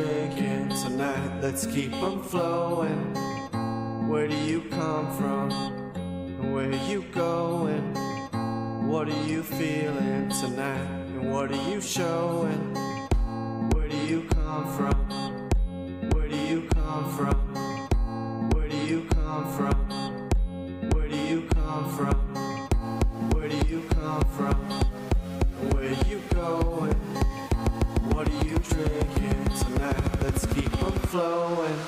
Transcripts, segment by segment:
drinking tonight? Let's keep them flowing. Where do you come from? Where are you going? What are you feeling tonight? And what are you showing? Where do you come from? Where do you come from? Where do you come from? Where do you come from? Where do you come from? Where are you going? What are you drinking tonight? Let's keep them flowing.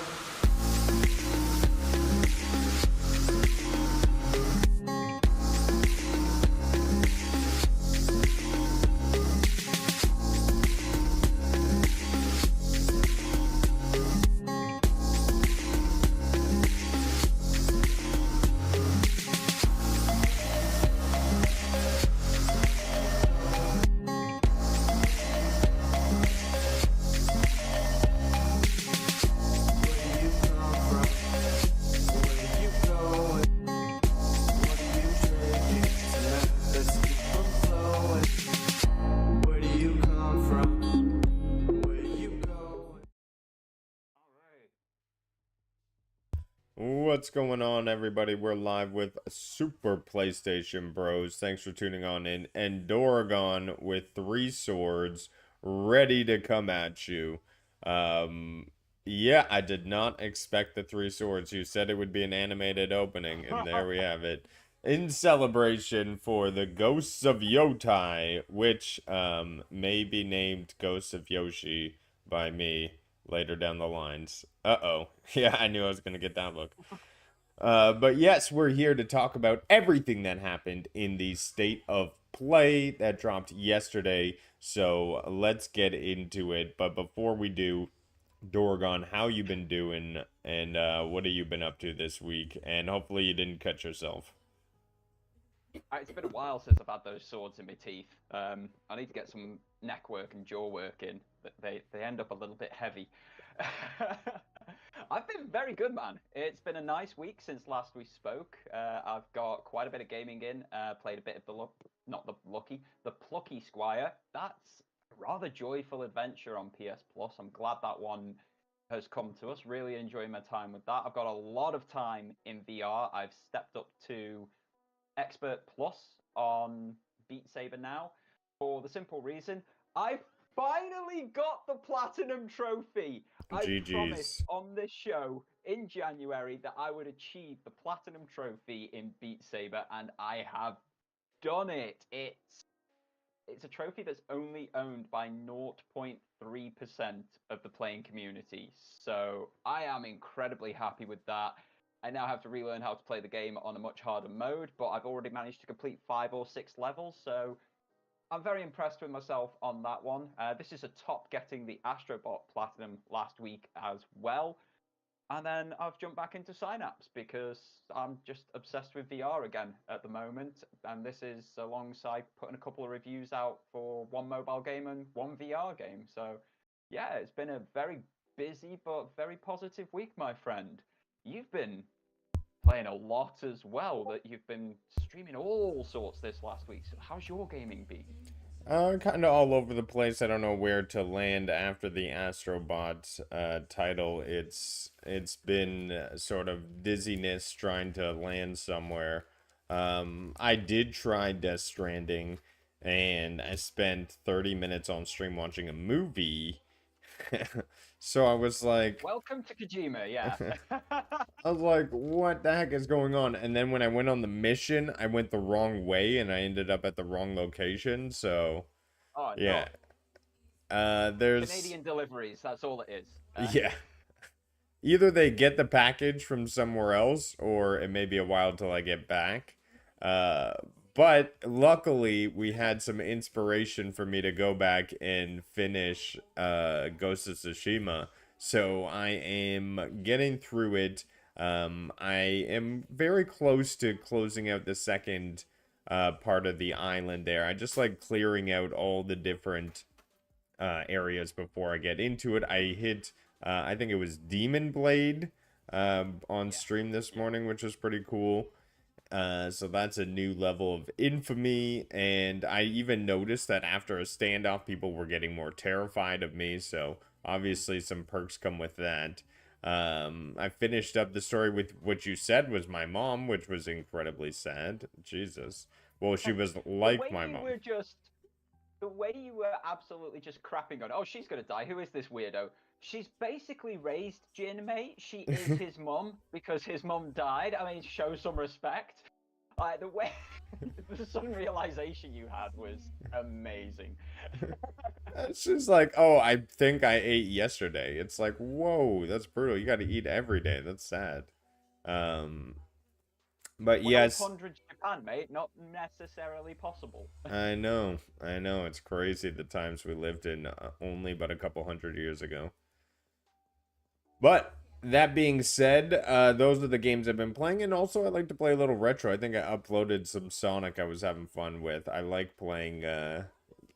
What's going on, everybody? We're live with Super PlayStation Bros. Thanks for tuning on in. And Doragon with 3 swords ready to come at you. Yeah, I did not expect the 3 swords. You said it would be an animated opening, and there we have it. In celebration for the Ghosts of Yotai, which may be named Ghosts of Yoshi by me later down the lines. Uh-oh. Yeah, I knew I was going to get that look. But yes, we're here to talk about everything that happened in the State of Play that dropped yesterday. So let's get into it. But before we do, Dorgon, how you been doing? And what have you been up to this week? And hopefully you didn't cut yourself. It's been a while since I've had those swords in my teeth. I need to get some neck work and jaw work in, but they end up a little bit heavy. I've been very good, man. It's been a nice week since last we spoke. I've got quite a bit of gaming in. Played a bit of the Plucky Squire. That's a rather joyful adventure on PS Plus. I'm glad that one has come to us. Really enjoying my time with that. I've got a lot of time in VR. I've stepped up to Expert Plus on Beat Saber now, for the simple reason I finally got the Platinum Trophy. I promised on this show in January that I would achieve the Platinum Trophy in Beat Saber, and I have done it. It's a trophy that's only owned by 0.3% of the playing community, so I am incredibly happy with that. I now have to relearn how to play the game on a much harder mode, but I've already managed to complete 5 or 6 levels, so I'm very impressed with myself on that one. This is a top getting the Astrobot Platinum last week as well. And then I've jumped back into Synapse because I'm just obsessed with VR again at the moment. And this is alongside putting a couple of reviews out for one mobile game and one VR game. So yeah, it's been a very busy but very positive week, my friend. You've been playing a lot as well, that you've been streaming all sorts this last week. So how's your gaming been? Kind of all over the place. I don't know where to land after the Astrobot title. It's been sort of dizziness trying to land somewhere. I did try Death Stranding, and I spent 30 minutes on stream watching a movie. So I was like, welcome to Kojima, yeah. I was like, what the heck is going on? And then when I went on the mission, I went the wrong way and I ended up at the wrong location. So, oh, yeah. No. There's Canadian deliveries, that's all it is. Yeah. Either they get the package from somewhere else, or it may be a while till I get back. But luckily, we had some inspiration for me to go back and finish Ghost of Tsushima. So I am getting through it. I am very close to closing out the second part of the island there. I just like clearing out all the different areas before I get into it. I hit, I think it was Demon Blade on stream this morning, which was pretty cool. So that's a new level of infamy, and I even noticed that after a standoff, people were getting more terrified of me, so Obviously, some perks come with that. I finished up the story with what you said was my mom, which was incredibly sad. Jesus. Well, she was The like way my you mom. were just the way you were absolutely just crapping on, oh, she's gonna die. Who is this weirdo? She's basically raised Jin, mate. She is his mum because his mum died. I mean, show some respect. The way the sudden realization you had was amazing. It's just like, oh, I think I ate yesterday. It's like, whoa, that's brutal. You got to eat every day. That's sad. Um, but yes, 1200 Japan, mate. Not necessarily possible. I know. It's crazy the times we lived in only but a couple hundred years ago. But that being said, those are the games I've been playing, and also I like to play a little retro. I think I uploaded some Sonic I was having fun with. I like playing.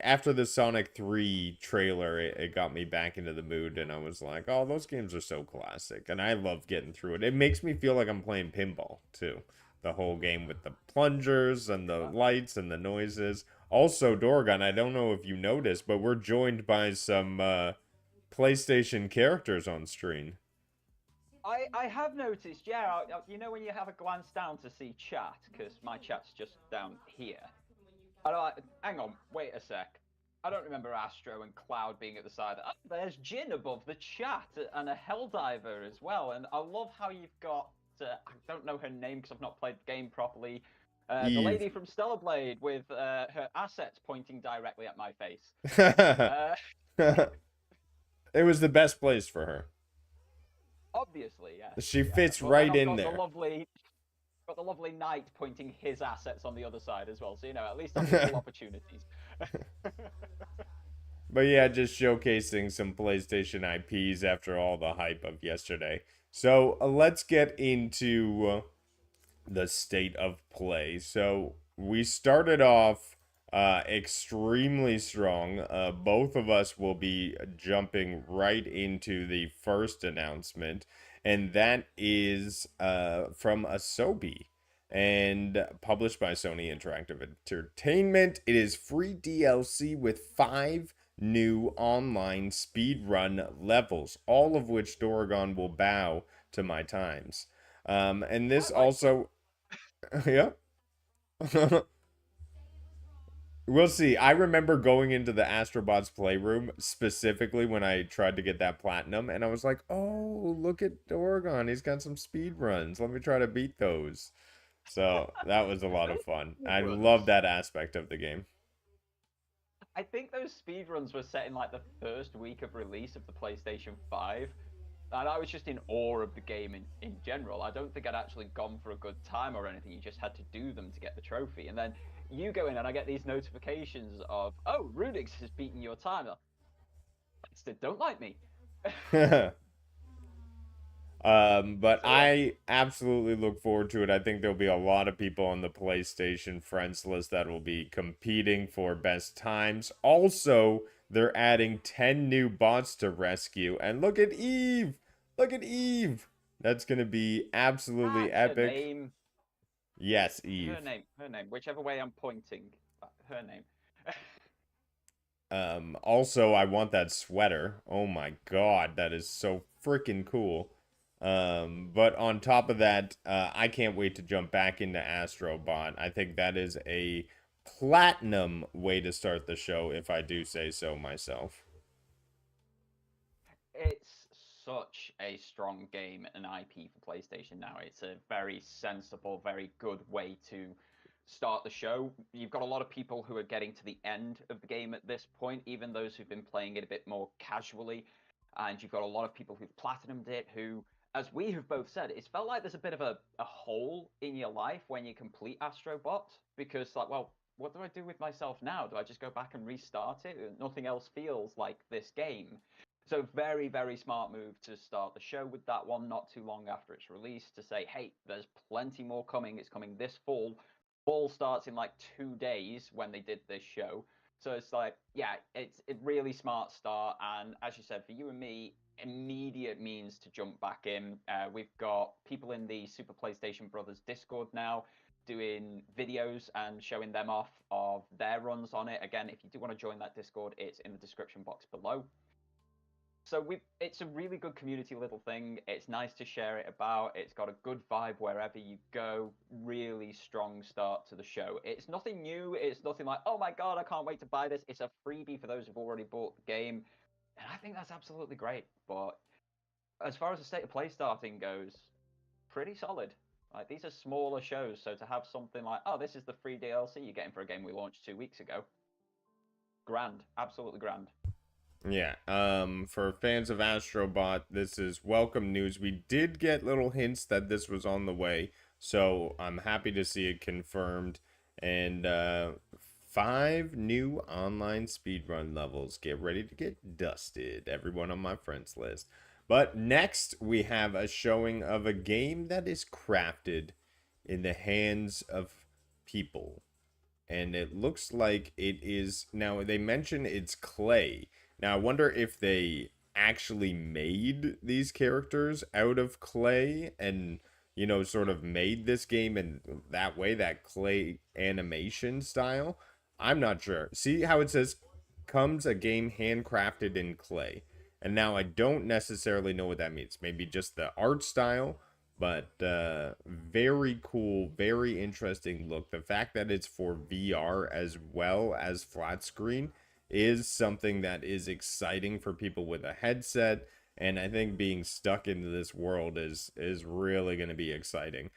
After the Sonic 3 trailer, it got me back into the mood, and I was like, oh, those games are so classic, and I love getting through it. It makes me feel like I'm playing pinball too. The whole game with the plungers and the lights and the noises. Also, Dorgan, I don't know if you noticed, but we're joined by some PlayStation characters on screen. I have noticed, yeah. You know when you have a glance down to see chat, because my chat's just down here. Hang on, wait a sec. I don't remember Astro and Cloud being at the side. Oh, there's Jin above the chat and a Helldiver as well. And I love how you've got. I don't know her name because I've not played the game properly. The Eve. lady from Stellar Blade with her assets pointing directly at my face. Uh, It was the best place for her. Obviously, yes. She Yeah. fits But then right I've in there. got the lovely knight pointing his assets on the other side as well. So at least I've equal opportunities. But yeah, just showcasing some PlayStation IPs after all the hype of yesterday. So let's get into the state of play. So we started off extremely strong. Both of us will be jumping right into the first announcement, and that is from Asobi and published by Sony Interactive Entertainment. It is free DLC with 5 new online speedrun levels, all of which Doragon will bow to my times. And this I like it. also, yeah. We'll see. I remember going into the Astrobot's playroom specifically when I tried to get that platinum, and I was like, "Oh, look at Oregon. He's got some speed runs. Let me try to beat those." So that was a lot of fun. I love Runs. that aspect of the game. I think those speedruns were set in like the first week of release of the PlayStation 5. And I was just in awe of the game in general. I don't think I'd actually gone for a good time or anything. You just had to do them to get the trophy. And then you go in and I get these notifications of, oh, Rudix has beaten your time. They don't like me. But So yeah, I absolutely look forward to it. I think there'll be a lot of people on the PlayStation friends list that will be competing for best times. Also, they're adding 10 new bots to rescue. And look at Eve! Look at Eve! That's going to be absolutely that's her epic. name. Yes, Her Eve. name. Her name. Whichever way I'm pointing. Her name. Also, I want that sweater. Oh my god, that is so freaking cool. But on top of that, I can't wait to jump back into Astrobot. I think that is a platinum way to start the show, if I do say so myself. It's such a strong game and IP for PlayStation now. It's a very sensible, very good way to start the show. You've got a lot of people who are getting to the end of the game at this point, even those who've been playing it a bit more casually. And you've got a lot of people who've platinumed it who, as we have both said, it's felt like there's a bit of a hole in your life when you complete Astrobot because, like, well, what do I do with myself now? Do I just go back and restart it? Nothing else feels like this game. So very, very smart move to start the show with that one not too long after its release to say, hey, there's plenty more coming. It's coming this fall. Fall starts in like 2 days when they did this show. So it's like, yeah, it's a really smart start. And as you said, for you and me, immediate means to jump back in. We've got people in the Super PlayStation Brothers Discord now doing videos and showing them off of their runs on it. Again, if you do want to join that Discord, it's in the description box below. So it's a really good community little thing. It's nice to share it about. It's got a good vibe wherever you go. Really strong start to the show. It's nothing new. It's nothing like, oh my god, I can't wait to buy this. It's a freebie for those who've already bought the game, and I think that's absolutely great. But as far as the state of play starting goes, pretty solid. Like these are smaller shows, so to have something like, oh, this is the free DLC you're getting for a game we launched 2 weeks ago, grand, absolutely grand. Yeah, for fans of Astrobot, this is welcome news. We did get little hints that this was on the way, so I'm happy to see it confirmed. And 5 new online speedrun levels. Get ready to get dusted, everyone on my friends list. But next, we have a showing of a game that is crafted in the hands of people. And it looks like it is, now they mention it's clay. Now I wonder if they actually made these characters out of clay and, you know, sort of made this game in that way, that clay animation style. I'm not sure. See how it says comes a game handcrafted in clay. And now I don't necessarily know what that means. Maybe just the art style, but very cool, very interesting look. The fact that it's for VR as well as flat screen is something that is exciting for people with a headset, and I think being stuck into this world is really going to be exciting.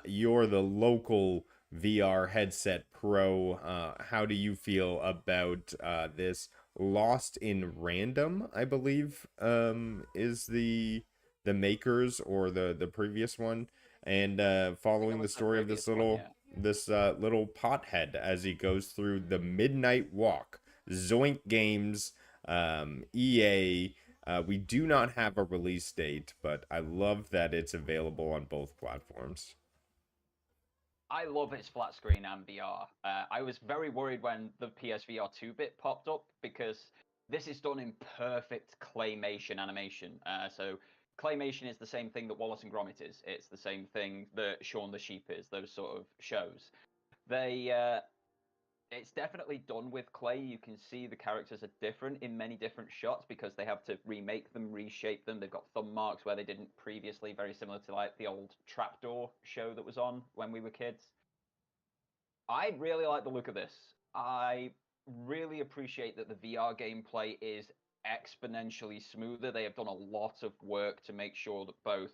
You're the local VR headset pro. How do you feel about this? Lost in Random, I believe, is the makers or the previous one, and following the story of this little little pothead as he goes through the midnight walk. Zoink Games, EA. We do not have a release date, but I love that it's available on both platforms. I love its flat screen and VR. I was very worried when the PSVR 2-bit popped up because this is done in perfect claymation animation. So claymation is the same thing that Wallace and Gromit is. It's the same thing that Shaun the Sheep is. Those sort of shows. They it's definitely done with clay. You can see the characters are different in many different shots because they have to remake them, reshape them. They've got thumb marks where they didn't previously, very similar to like the old Trapdoor show that was on when we were kids. I really like the look of this. I really appreciate that the VR gameplay is exponentially smoother. They have done a lot of work to make sure that both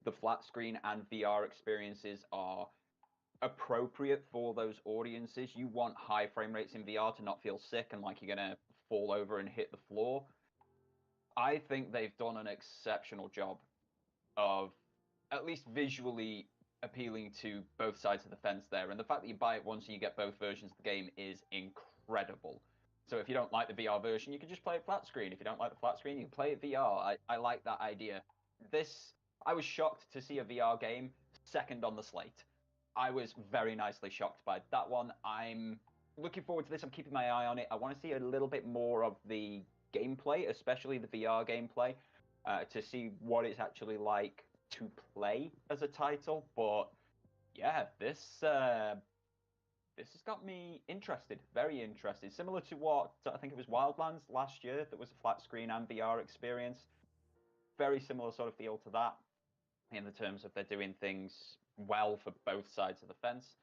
the flat screen and VR experiences are appropriate for those audiences. You want high frame rates in VR to not feel sick and like you're gonna fall over and hit the floor. I think they've done an exceptional job of at least visually appealing to both sides of the fence there. And the fact that you buy it once and you get both versions of the game is incredible. So if you don't like the VR version, you can just play it flat screen. If you don't like the flat screen, you can play it VR. I like that idea. I was shocked to see a VR game second on the slate. I was very nicely shocked by that one. I'm looking forward to this. I'm keeping my eye on it. I want to see a little bit more of the gameplay, especially the VR gameplay, to see what it's actually like to play as a title. But yeah, this has got me interested, very interested. Similar to what I think it was Wildlands last year, that was a flat screen and VR experience. Very similar sort of feel to that in the terms of they're doing things well for both sides of the fence.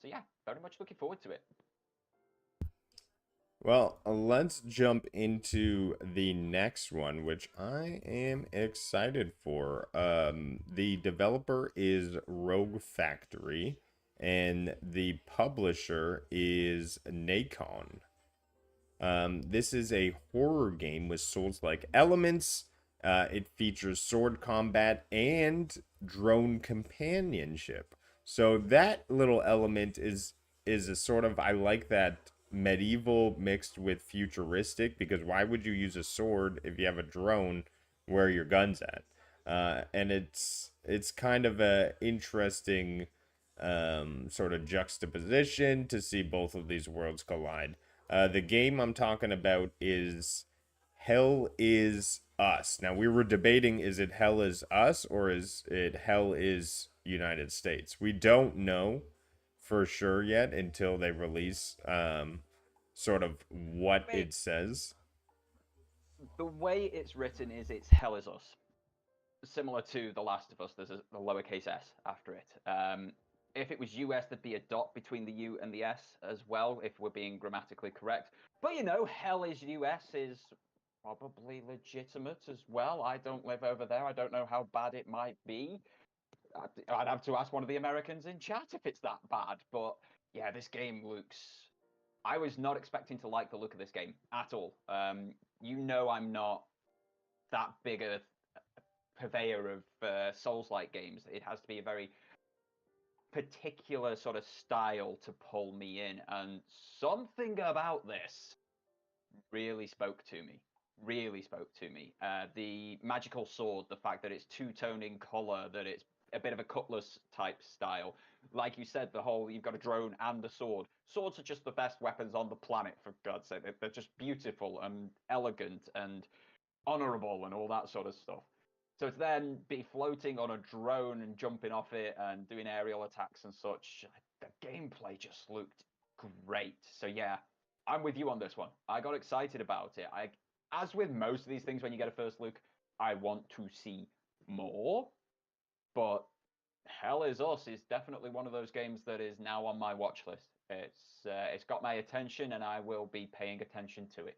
So yeah, very much looking forward to it. Well, let's jump into the next one, which I am excited for. The developer is Rogue Factory, and the publisher is Nacon. This is a horror game with Souls-like elements. It features sword combat and drone companionship. So that little element is a sort of, I like that medieval mixed with futuristic, because why would you use a sword if you have a drone where your gun's at? And it's kind of a interesting sort of juxtaposition to see both of these worlds collide. The game I'm talking about is Hell Is Us. Now, we were debating, is it Hell Is Us or is it Hell Is United States? We don't know for sure yet until they release sort of what Wait. it says. The way it's written is it's Hell is Us. Similar to The Last of Us, there's a lowercase s after it. If it was US, there'd be a dot between the U and the S as well, if we're being grammatically correct. But you know, Hell is US is probably legitimate as well. I don't live over there. I don't know how bad it might be. I'd have to ask one of the Americans in chat if it's that bad. But yeah, this game looks. I was not expecting to like the look of this game at all. You know, I'm not that big a purveyor of Souls-like games. It has to be a very particular sort of style to pull me in, and something about this really spoke to me. Really spoke to me. The magical sword, the fact that it's two-tone in color, that it's a bit of a cutlass type style. Like you said, the whole you've got a drone and a sword. Swords are just the best weapons on the planet, for God's sake. They're just beautiful and elegant and honorable and all that sort of stuff. So to then be floating on a drone and jumping off it and doing aerial attacks and such, the gameplay just looked great. So yeah, I'm with you on this one. I got excited about it. As with most of these things, when you get a first look, I want to see more. But Hell is Us is definitely one of those games that is now on my watch list. It's got my attention, and I will be paying attention to it.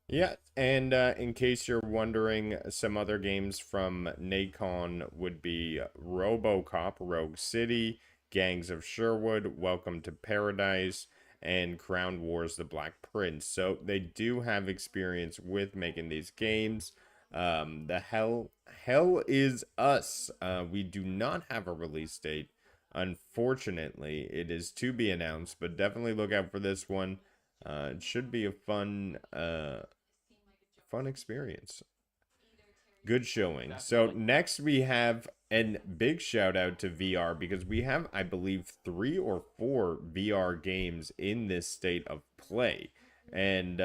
Yeah, and in case you're wondering, some other games from Nacon would be RoboCop, Rogue City, Gangs of Sherwood, Welcome to Paradise, and Crown Wars: The Black Prince. So they do have experience with making these games. The Hell is Us. We do not have a release date. Unfortunately, it is to be announced, but definitely look out for this one. It should be a fun experience. Good showing. So next we have a big shout out to VR, because we have, I believe, 3 or 4 VR games in this state of play. And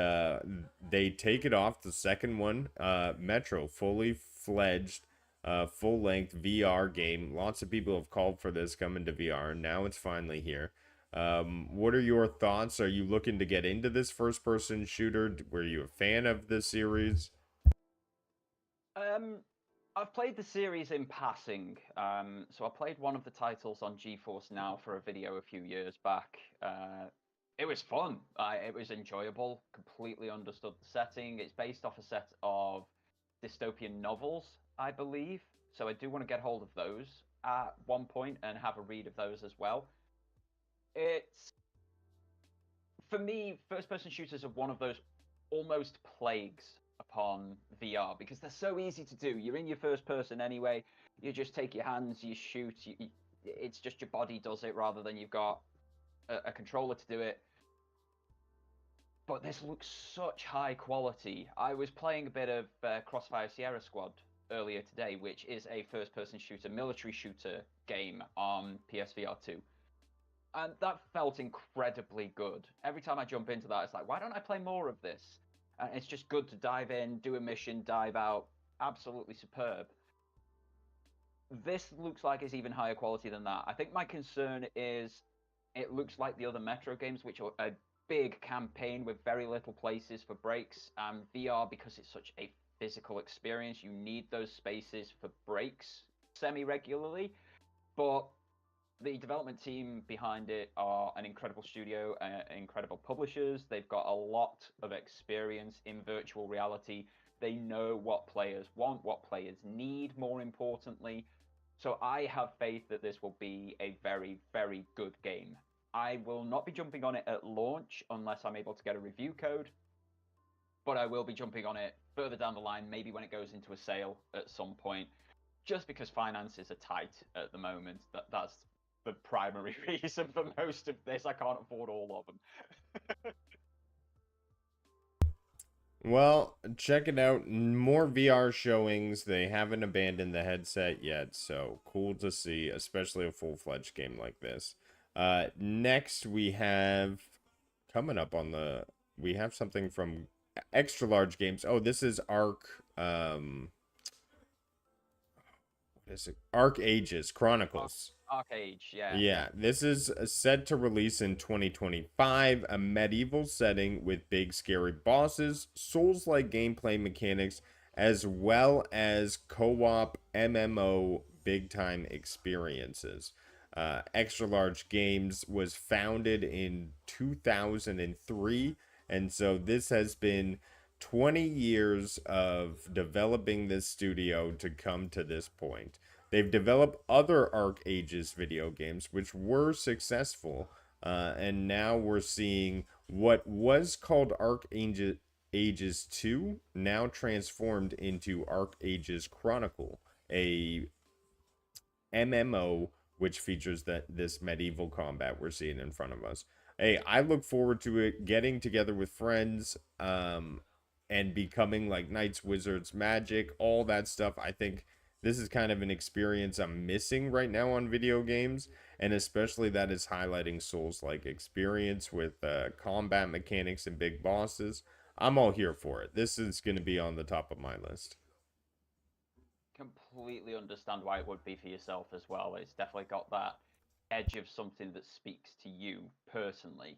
they take it off. The second one, Metro, fully fledged, full-length VR game. Lots of people have called for this coming to VR. Now it's finally here. What are your thoughts? Are you looking to get into this first-person shooter? Were you a fan of the series? I've played the series in passing. So I played one of the titles on GeForce Now for a video a few years back. It was fun. It was enjoyable. Completely understood the setting. It's based off a set of dystopian novels, I believe. So I do want to get hold of those at one point and have a read of those as well. It's, for me, first-person shooters are one of those almost plagues upon VR, because they're so easy to do. You're in your first person anyway. You just take your hands, you shoot. It's just your body does it rather than you've got a controller to do it. But this looks such high quality. I was playing a bit of Crossfire Sierra Squad earlier today, which is a first-person shooter, military shooter game on PSVR 2. And that felt incredibly good. Every time I jump into that, it's like, why don't I play more of this? It's just good to dive in, do a mission, dive out. Absolutely superb. This looks like it's even higher quality than that. I think my concern is it looks like the other Metro games, which are a big campaign with very little places for breaks. VR, because it's such a physical experience, you need those spaces for breaks semi-regularly. But the development team behind it are an incredible studio, incredible publishers. They've got a lot of experience in virtual reality. They know what players want, what players need, more importantly. So I have faith that this will be a very, very good game. I will not be jumping on it at launch unless I'm able to get a review code, but I will be jumping on it further down the line, maybe when it goes into a sale at some point, just because finances are tight at the moment. That's the primary reason for most of this. I can't afford all of them. Well, check it out. More VR showings. They haven't abandoned the headset yet, so cool to see, especially a full-fledged game like this. Next, we have coming up on the... We have something from Extra Large Games. Oh, this is Arc... what is it? Arc Ages Chronicles. Arcade, yeah. Yeah, this is set to release in 2025, a medieval setting with big scary bosses, Souls-like gameplay mechanics, as well as co-op MMO big-time experiences. Extra Large Games was founded in 2003, and so this has been 20 years of developing this studio to come to this point. They've developed other Arc Ages video games, which were successful, and now we're seeing what was called Ages 2, now transformed into Arc Ages Chronicle, a MMO which features this medieval combat we're seeing in front of us. Hey, I look forward to it getting together with friends, and becoming like knights, wizards, magic, all that stuff. I think this is kind of an experience I'm missing right now on video games, and especially that is highlighting Souls-like experience with combat mechanics and big bosses. I'm all here for it. This is going to be on the top of my list. Completely understand why it would be for yourself as well. It's definitely got that edge of something that speaks to you personally.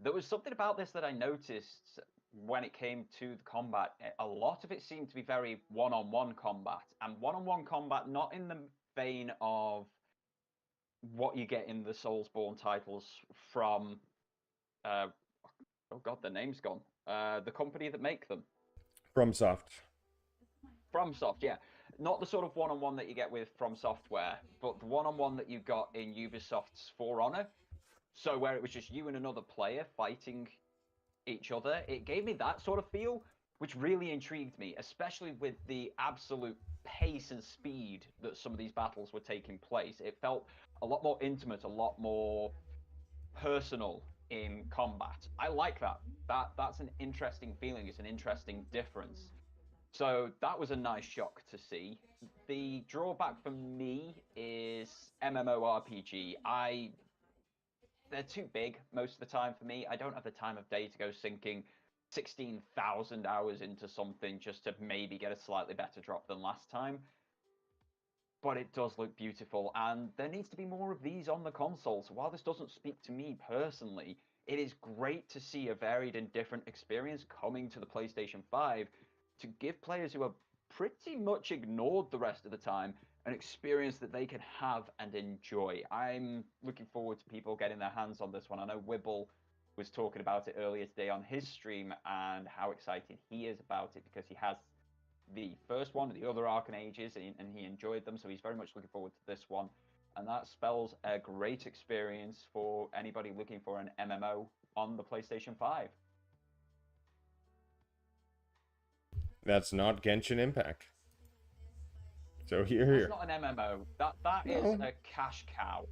There was something about this that I noticed when it came to the combat. A lot of it seemed to be very one-on-one combat, and one-on-one combat not in the vein of what you get in the Soulsborne titles from oh god, the name's gone. The company that make them. FromSoft. FromSoft, yeah. Not the sort of one-on-one that you get with From Software, but the one-on-one that you got in Ubisoft's For Honor. So where it was just you and another player fighting each other. It gave me that sort of feel, which really intrigued me, especially with the absolute pace and speed that some of these battles were taking place. It felt a lot more intimate, a lot more personal in combat. I like that. That's an interesting feeling. It's an interesting difference. So that was a nice shock to see. The drawback for me is MMORPG. They're too big most of the time for me. I don't have the time of day to go sinking 16,000 hours into something just to maybe get a slightly better drop than last time. But it does look beautiful, and there needs to be more of these on the console. So while this doesn't speak to me personally, it is great to see a varied and different experience coming to the PlayStation 5 to give players who are pretty much ignored the rest of the time an experience that they can have and enjoy. I'm looking forward to people getting their hands on this one. I know Wibble was talking about it earlier today on his stream and how excited he is about it because he has the first one, the other Arcan Ages, and he enjoyed them, so he's very much looking forward to this one. And that spells a great experience for anybody looking for an MMO on the PlayStation 5. That's not Genshin Impact. So That's here. not an MMO. That is a cash cow.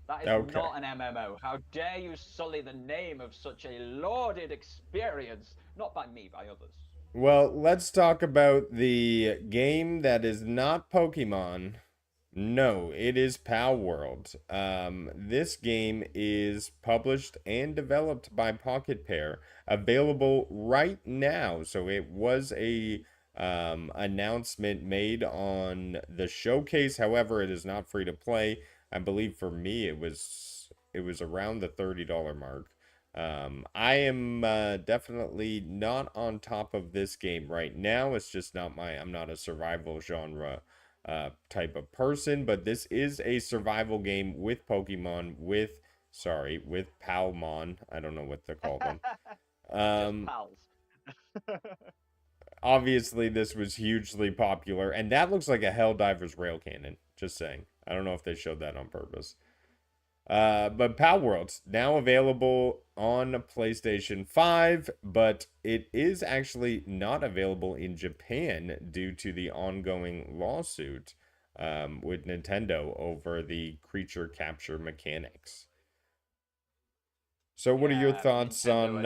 That is Okay. not an MMO. How dare you sully the name of such a lauded experience? Not by me, by others. Well, let's talk about the game that is not Pokemon. No, it is Pal World. This game is published and developed by Pocket Pair, available right now. So it was a announcement made on the showcase. However, it is not free to play. I believe for me it was around the $30 mark. I am definitely not on top of this game right now. It's just not I'm not a survival genre type of person, but this is a survival game with Pokemon, with Palmon. I don't know what to call them. Just pals. Obviously, this was hugely popular, and that looks like a Helldivers rail cannon. Just saying. I don't know if they showed that on purpose. But Pal World's now available on PlayStation 5, but it is actually not available in Japan due to the ongoing lawsuit with Nintendo over the creature capture mechanics. So, what are your thoughts on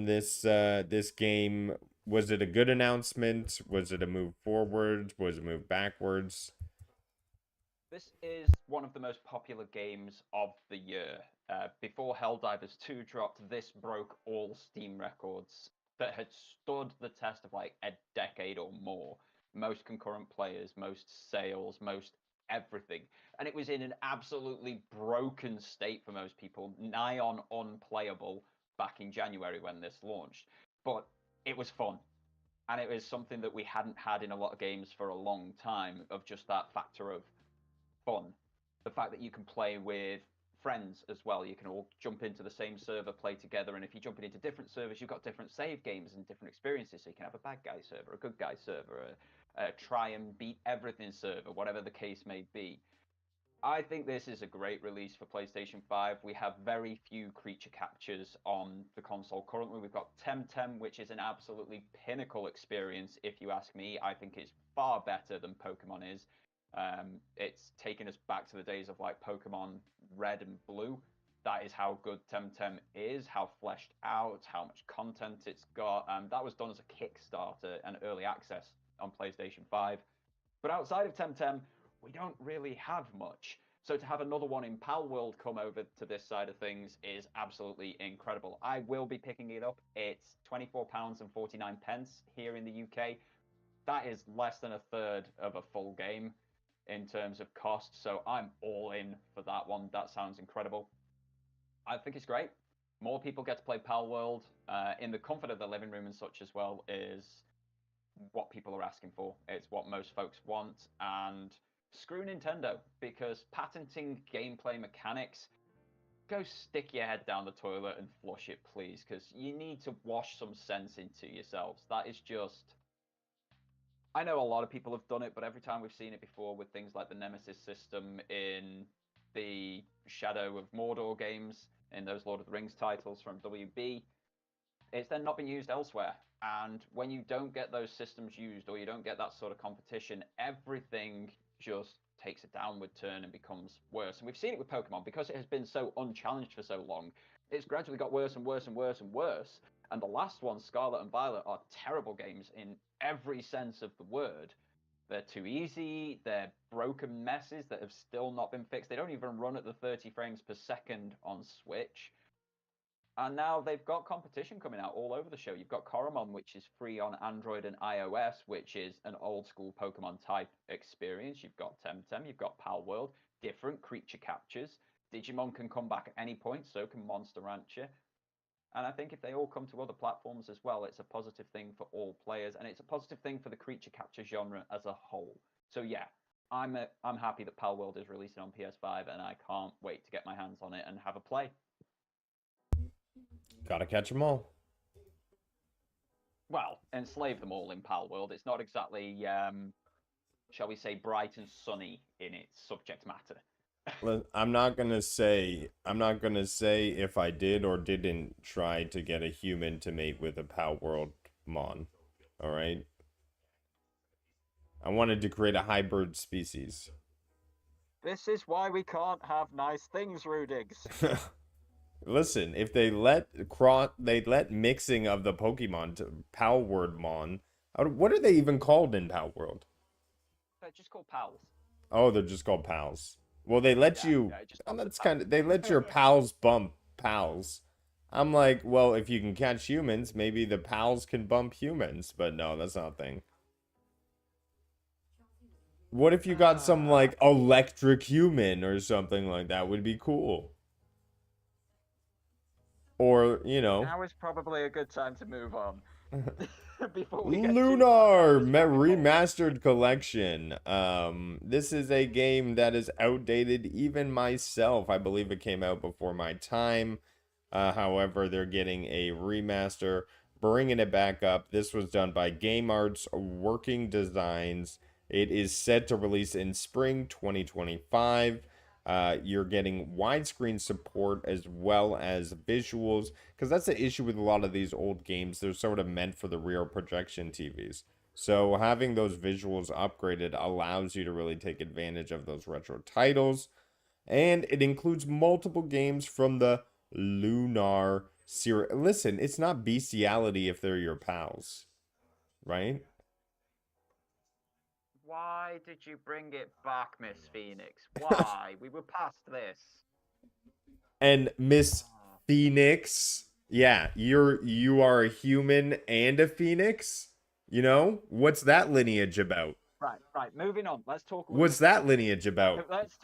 this game? Was it a good announcement? Was it a move forward? Was it a move backwards? This is one of the most popular games of the year. Before Helldivers 2 dropped, this broke all Steam records that had stood the test of like a decade or more. most concurrent players, most sales, most everything. And it was in an absolutely broken state for most people, nigh on unplayable back in January when this launched. But it was fun. And it was something that we hadn't had in a lot of games for a long time, of just that factor of fun. The fact that you can play with friends as well. You can all jump into the same server, play together, and if you're jumping into different servers, you've got different save games and different experiences. So you can have a bad guy server, a good guy server, a try and beat everything server, whatever the case may be. I think this is a great release for PlayStation 5. We have very few creature captures on the console currently. We've got Temtem, which is an absolutely pinnacle experience, if you ask me. I think it's far better than Pokemon is. It's taken us back to the days of like Pokemon Red and Blue. That is how good Temtem is, how fleshed out, how much content it's got. That was done as a Kickstarter and early access on PlayStation 5. But outside of Temtem, we don't really have much. So to have another one in Pal World come over to this side of things is absolutely incredible. I will be picking it up. It's £24.49 here in the UK. That is less than a third of a full game in terms of cost. So I'm all in for that one. That sounds incredible. I think it's great. More people get to play Pal World in the comfort of their living room and such as well is what people are asking for. It's what most folks want. And screw Nintendo, because patenting gameplay mechanics, go stick your head down the toilet and flush it, please, because you need to wash some sense into yourselves. That is just... I know a lot of people have done it, but every time we've seen it before with things like the Nemesis system in the Shadow of Mordor games, in those Lord of the Rings titles from WB, it's then not been used elsewhere. And when you don't get those systems used, or you don't get that sort of competition, everything just takes a downward turn and becomes worse. And we've seen it with Pokemon, because it has been so unchallenged for so long. It's gradually got worse and worse and worse and worse. And the last one, Scarlet and Violet, are terrible games in every sense of the word. They're too easy, they're broken messes that have still not been fixed. They don't even run at the 30 frames per second on Switch. And now they've got competition coming out all over the show. You've got Coromon, which is free on Android and iOS, which is an old school Pokemon type experience. You've got Temtem, you've got Pal World, different creature captures. Digimon can come back at any point, so can Monster Rancher. And I think if they all come to other platforms as well, it's a positive thing for all players, and it's a positive thing for the creature capture genre as a whole. So yeah, I'm happy that Pal World is releasing on PS5, and I can't wait to get my hands on it and have a play. Gotta catch them all. Well, enslave them all in Pal World. It's not exactly, shall we say, bright and sunny in its subject matter. I'm not gonna say if I did or didn't try to get a human to mate with a Pal World Mon. All right. I wanted to create a hybrid species. This is why we can't have nice things, Rudigs. Listen, if they let mixing of the Pokemon to Pal World Mon. What are they even called in Pal World? They're just called pals. Oh, they're just called pals. Well, they let they let your pals bump pals. I'm like, well, if you can catch humans, maybe the pals can bump humans, but no, that's not a thing. What if you got some like electric human or something like that? Would be cool. Or, you know, now is probably a good time to move on. Before we get Lunar Remastered Collection. This is a game that is outdated. Even myself, I believe it came out before my time. However, they're getting a remaster, bringing it back up. This was done by Game Arts Working Designs. It is set to release in spring 2025. You're getting widescreen support as well as visuals, because that's the issue with a lot of these old games. They're sort of meant for the rear projection TVs. So having those visuals upgraded allows you to really take advantage of those retro titles. And it includes multiple games from the Lunar series. Listen, it's not bestiality if they're your pals, right? Why did you bring it back, Miss Phoenix? Why? We were past this. And Miss Phoenix, yeah, you are a human and a phoenix. You know, what's that lineage about? Right. Moving on. Let's talk What's lunacy. that lineage about? Let's.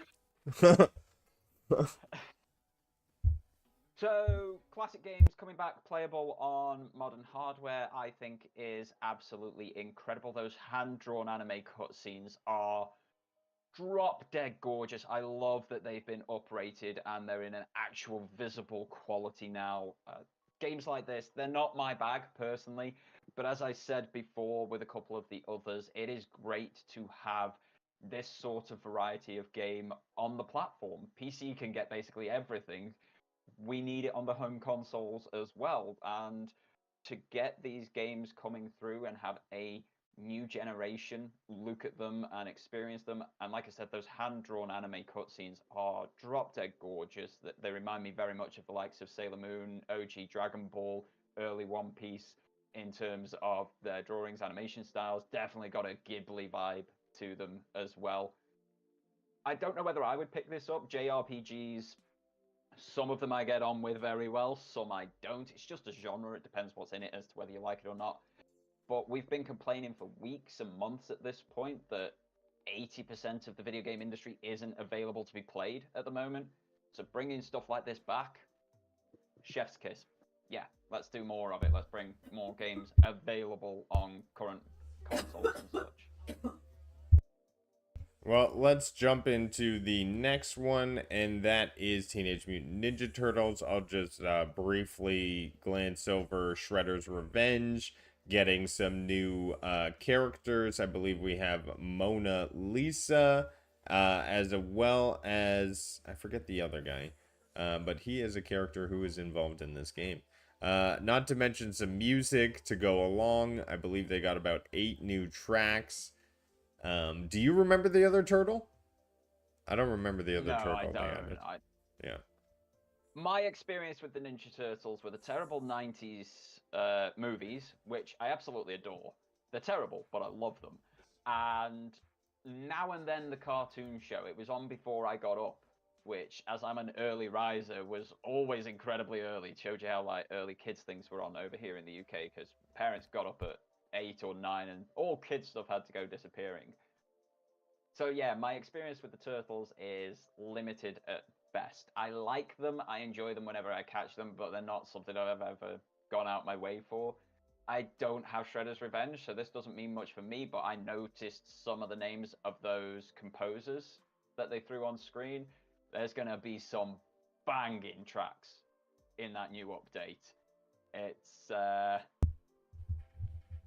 So, classic games coming back playable on modern hardware, I think, is absolutely incredible. Those hand-drawn anime cutscenes are drop dead gorgeous. I love that they've been uprated and they're in an actual visible quality now. Games like this, they're not my bag personally, but as I said before with a couple of the others, it is great to have this sort of variety of game on the platform. PC can get basically everything. We need it on the home consoles as well. And to get these games coming through and have a new generation look at them and experience them, and like I said, those hand-drawn anime cutscenes are drop dead gorgeous. That they remind me very much of the likes of Sailor Moon, OG Dragon Ball, early One Piece in terms of their drawings, animation styles. Definitely got a Ghibli vibe to them as well. I don't know whether I would pick this up. JRPGs, some of them I get on with very well, some I don't. It's just a genre. It depends what's in it as to whether you like it or not. But we've been complaining for weeks and months at this point that 80% of the video game industry isn't available to be played at the moment. So bringing stuff like this back, chef's kiss. Yeah, let's do more of it. Let's bring more games available on current consoles and such. Well, let's jump into the next one, and that is Teenage Mutant Ninja Turtles. I'll just briefly glance over Shredder's Revenge, getting some new characters. I believe we have Mona Lisa, as well as, I forget the other guy, but he is a character who is involved in this game. Not to mention some music to go along. I believe they got about 8 new tracks. Do you remember the other turtle? I don't remember the other turtle. I don't. Yeah. My experience with the Ninja Turtles were the terrible 90s movies, which I absolutely adore. They're terrible, but I love them. And now and then the cartoon show. It was on before I got up, which, as I'm an early riser, was always incredibly early. It showed you how like early kids things were on over here in the UK, because parents got up at 8 or 9 and all kids stuff had to go disappearing. So yeah, my experience with the Turtles is limited at best. I like them, I enjoy them whenever I catch them, but they're not something I've ever gone out my way for. I don't have Shredder's Revenge, so this doesn't mean much for me, but I noticed some of the names of those composers that they threw on screen. There's going to be some banging tracks in that new update. It's,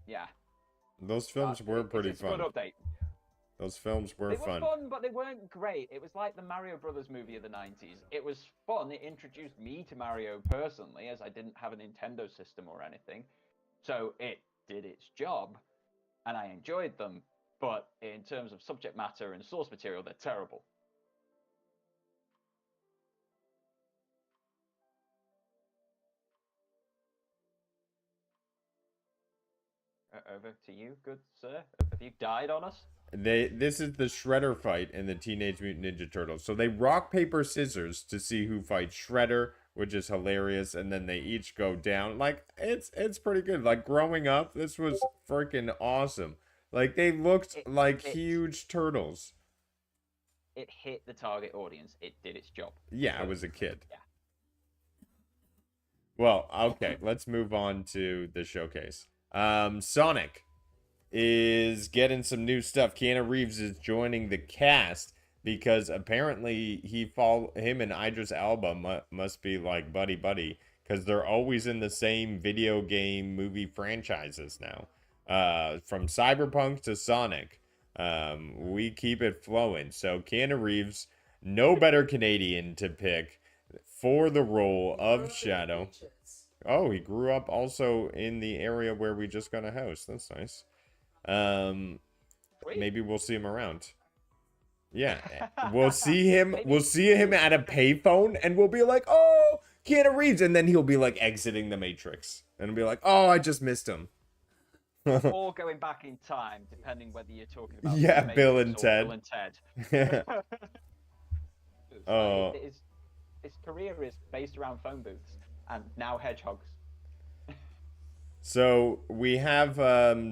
yeah. Those films were pretty fun. It's a good update. Those films were fun. They were fun, but they weren't great. It was like the Mario Brothers movie of the 90s. It was fun. It introduced me to Mario personally, as I didn't have a Nintendo system or anything. So it did its job, and I enjoyed them. But in terms of subject matter and source material, they're terrible. Over to you, good sir. Have you died on us? This is the Shredder fight in the Teenage Mutant Ninja Turtles. So they rock, paper, scissors to see who fights Shredder, which is hilarious, and then they each go down. Like, it's pretty good. Like, growing up, this was freaking awesome. Like, they looked like huge turtles. It hit the target audience. It did its job. Yeah, I was a kid. Yeah. Well, okay, let's move on to the showcase. Sonic is getting some new stuff. Keanu Reeves is joining the cast because apparently him and Idris Elba must be like buddy because they're always in the same video game movie franchises now. From Cyberpunk to Sonic, we keep it flowing. So Keanu Reeves, no better Canadian to pick for the role of Shadow. Oh, he grew up also in the area where we just got a house. That's nice. Maybe we'll see him around. Yeah, we'll see him. We'll see him at a payphone, and we'll be like, "Oh, Keanu Reeves," and then he'll be like exiting the Matrix, and we'll be like, "Oh, I just missed him." Or going back in time, depending whether you're talking about Bill and Ted. Bill and Ted. Oh, his career is based around phone booths and now hedgehogs. So we have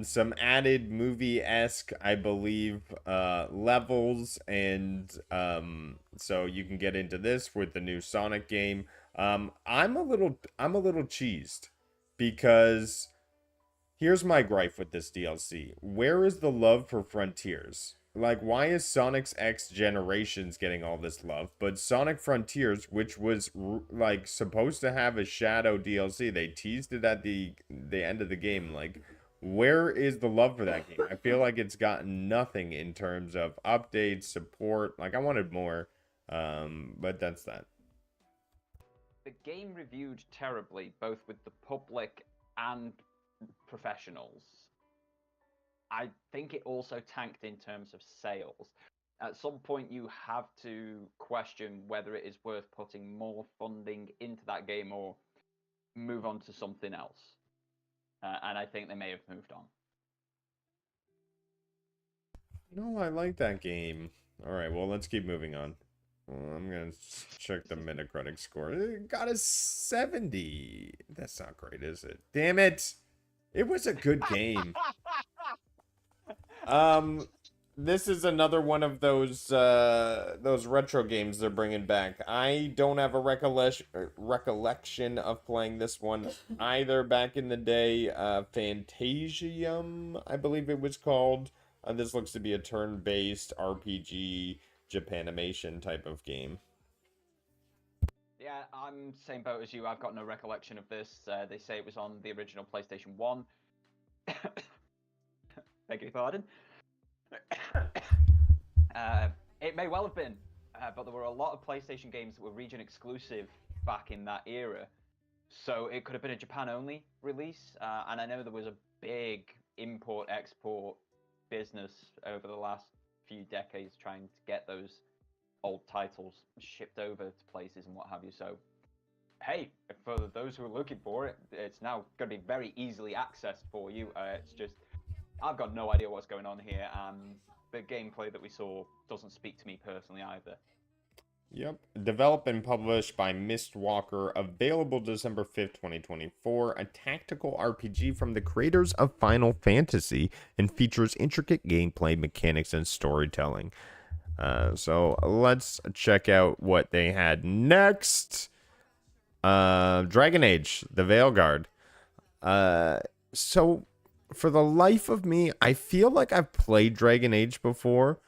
some added movie-esque, I believe, levels, and so you can get into this with the new Sonic game. I'm a little cheesed because here's my gripe with this DLC. Where is the love for Frontiers? Like, why is Sonic's X Generations getting all this love, but Sonic Frontiers, which was like supposed to have a Shadow DLC, they teased it at the end of the game. Like, where is the love for that game? I feel like it's gotten nothing in terms of updates, support. Like, I wanted more, but that's that. The game reviewed terribly, both with the public and professionals. I think it also tanked in terms of sales. At some point, you have to question whether it is worth putting more funding into that game or move on to something else. And I think they may have moved on. No, I like that game. All right, well, let's keep moving on. I'm gonna check the Metacritic score. It got a 70. That's not great, is it? Damn it! It was a good game. Um, this is another one of those retro games they're bringing back. I don't have a recollection of playing this one either back in the day. Fantasium, I believe it was called. This looks to be a turn-based RPG Japanimation type of game. Yeah, I'm same boat as you. I've got no recollection of this. They say it was on the original PlayStation 1. Beg your pardon. It may well have been, but there were a lot of PlayStation games that were region exclusive back in that era. So it could have been a Japan-only release. And I know there was a big import-export business over the last few decades trying to get those old titles shipped over to places and what have you. So, hey, for those who are looking for it, it's now going to be very easily accessed for you. It's just, I've got no idea what's going on here, and the gameplay that we saw doesn't speak to me personally either. Yep. Developed and published by Mistwalker. Available December 5th, 2024. A tactical RPG from the creators of Final Fantasy and features intricate gameplay mechanics and storytelling. So let's check out what they had next. Dragon Age, the Veilguard. So for the life of me, I feel like I've played Dragon Age before,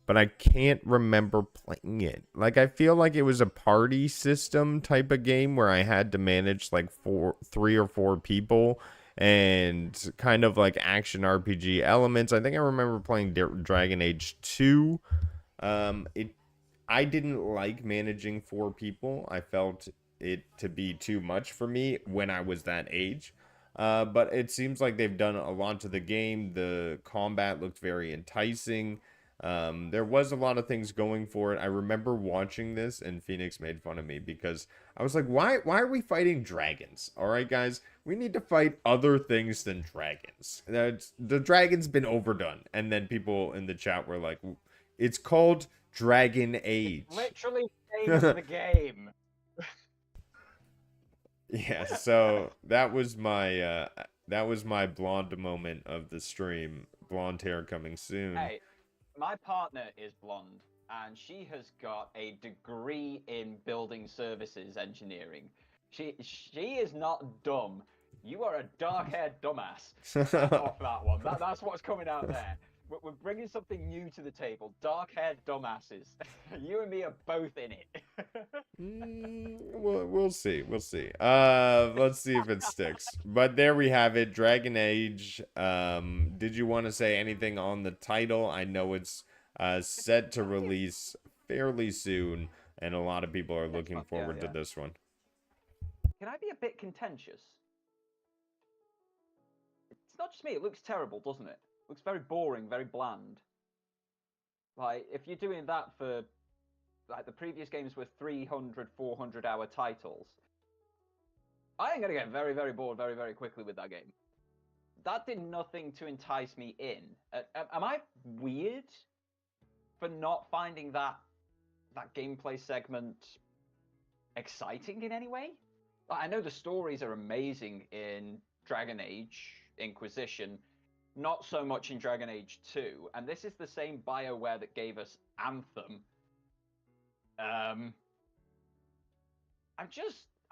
but I can't remember playing it. Like, I feel like it was a party system type of game where I had to manage like 3 or 4 people and kind of like action RPG elements. I think I remember playing Dragon Age 2. I didn't like managing 4 people. I felt it to be too much for me when I was that age. But it seems like they've done a lot to the game. The combat looked very enticing. There was a lot of things going for it. I remember watching this and Phoenix made fun of me because I was like, why are we fighting dragons? All right, guys, we need to fight other things than dragons. The dragon's been overdone. And then people in the chat were like, it's called Dragon Age. It's literally the name of the game. Yeah, so that was my blonde moment of the stream. Blonde hair coming soon. Hey, my partner is blonde, and she has got a degree in building services engineering. She is not dumb. You are a dark-haired dumbass. Off that one. That's what's coming out there. We're bringing something new to the table. Dark-haired dumbasses. You and me are both in it. We'll see. We'll see. Let's see if it sticks. But there we have it. Dragon Age. Did you want to say anything on the title? I know it's set to release fairly soon, and a lot of people are looking forward to this one. Can I be a bit contentious? It's not just me. It looks terrible, doesn't it? Looks very boring, very bland. Like, if you're doing that for, like, the previous games were 300, 400-hour titles, I am going to get very, very bored very, very quickly with that game. That did nothing to entice me in. Am I weird for not finding that gameplay segment exciting in any way? I know the stories are amazing in Dragon Age Inquisition, not so much in Dragon Age 2, and this is the same BioWare that gave us Anthem. I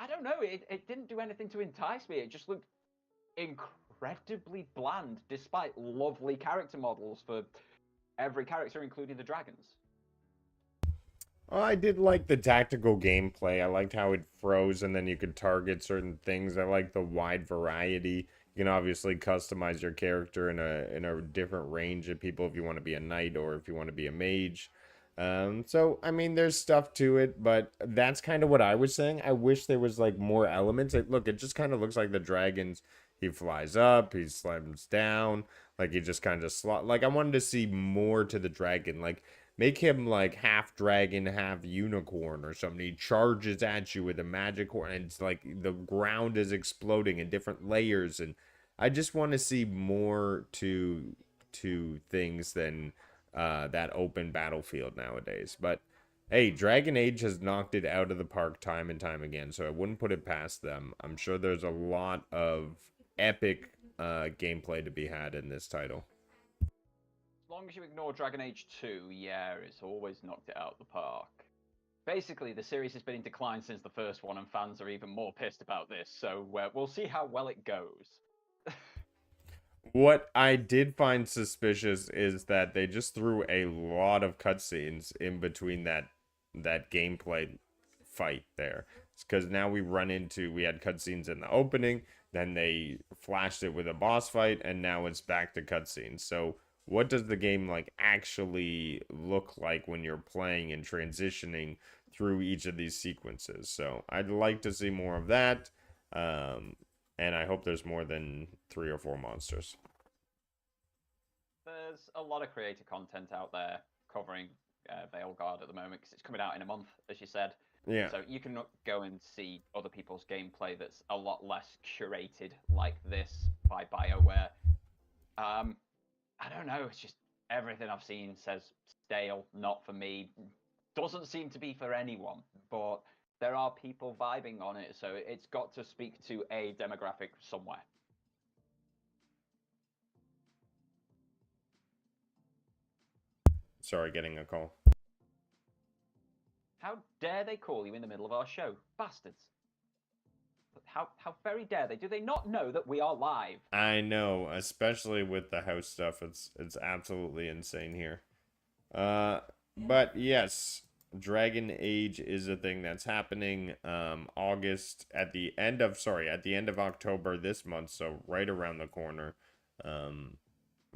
don't know, it didn't do anything to entice me. It just looked incredibly bland, despite lovely character models for every character, including the dragons. Oh, I did like the tactical gameplay. I liked how it froze and then you could target certain things. I like the wide variety. You can obviously customize your character in a different range of people if you want to be a knight or if you want to be a mage. So I mean, there's stuff to it, but that's kind of what I was saying. I wish there was like more elements. Look, it just kind of looks like the dragons. He flies up, he slams down, like he just kind of like I wanted to see more to the dragon, like make him like half dragon, half unicorn or something. He charges at you with a magic horn, and it's like the ground is exploding in different layers, and I just want to see more to things than that open battlefield nowadays. But hey, Dragon Age has knocked it out of the park time and time again, so I wouldn't put it past them. I'm sure there's a lot of epic gameplay to be had in this title. As long as you ignore Dragon Age 2, yeah, it's always knocked it out of the park. Basically, the series has been in decline since the first one, and fans are even more pissed about this, so we'll see how well it goes. What I did find suspicious is that they just threw a lot of cutscenes in between that gameplay fight there. It's because now we had cutscenes in the opening, then they flashed it with a boss fight, and now it's back to cutscenes. So what does the game like actually look like when you're playing and transitioning through each of these sequences? So I'd like to see more of that. And I hope there's more than 3 or 4 monsters. There's a lot of creator content out there covering Veilguard at the moment, because it's coming out in a month, as you said. Yeah. So you can go and see other people's gameplay that's a lot less curated like this by BioWare. I don't know, it's just everything I've seen says stale, not for me. Doesn't seem to be for anyone, but there are people vibing on it, so it's got to speak to a demographic somewhere. Sorry, getting a call. How dare they call you in the middle of our show? Bastards. How very dare they? Do they not know that we are live? I know, especially with the house stuff. It's absolutely insane here. But yes, Dragon Age is a thing that's happening at the end of October this month, so right around the corner.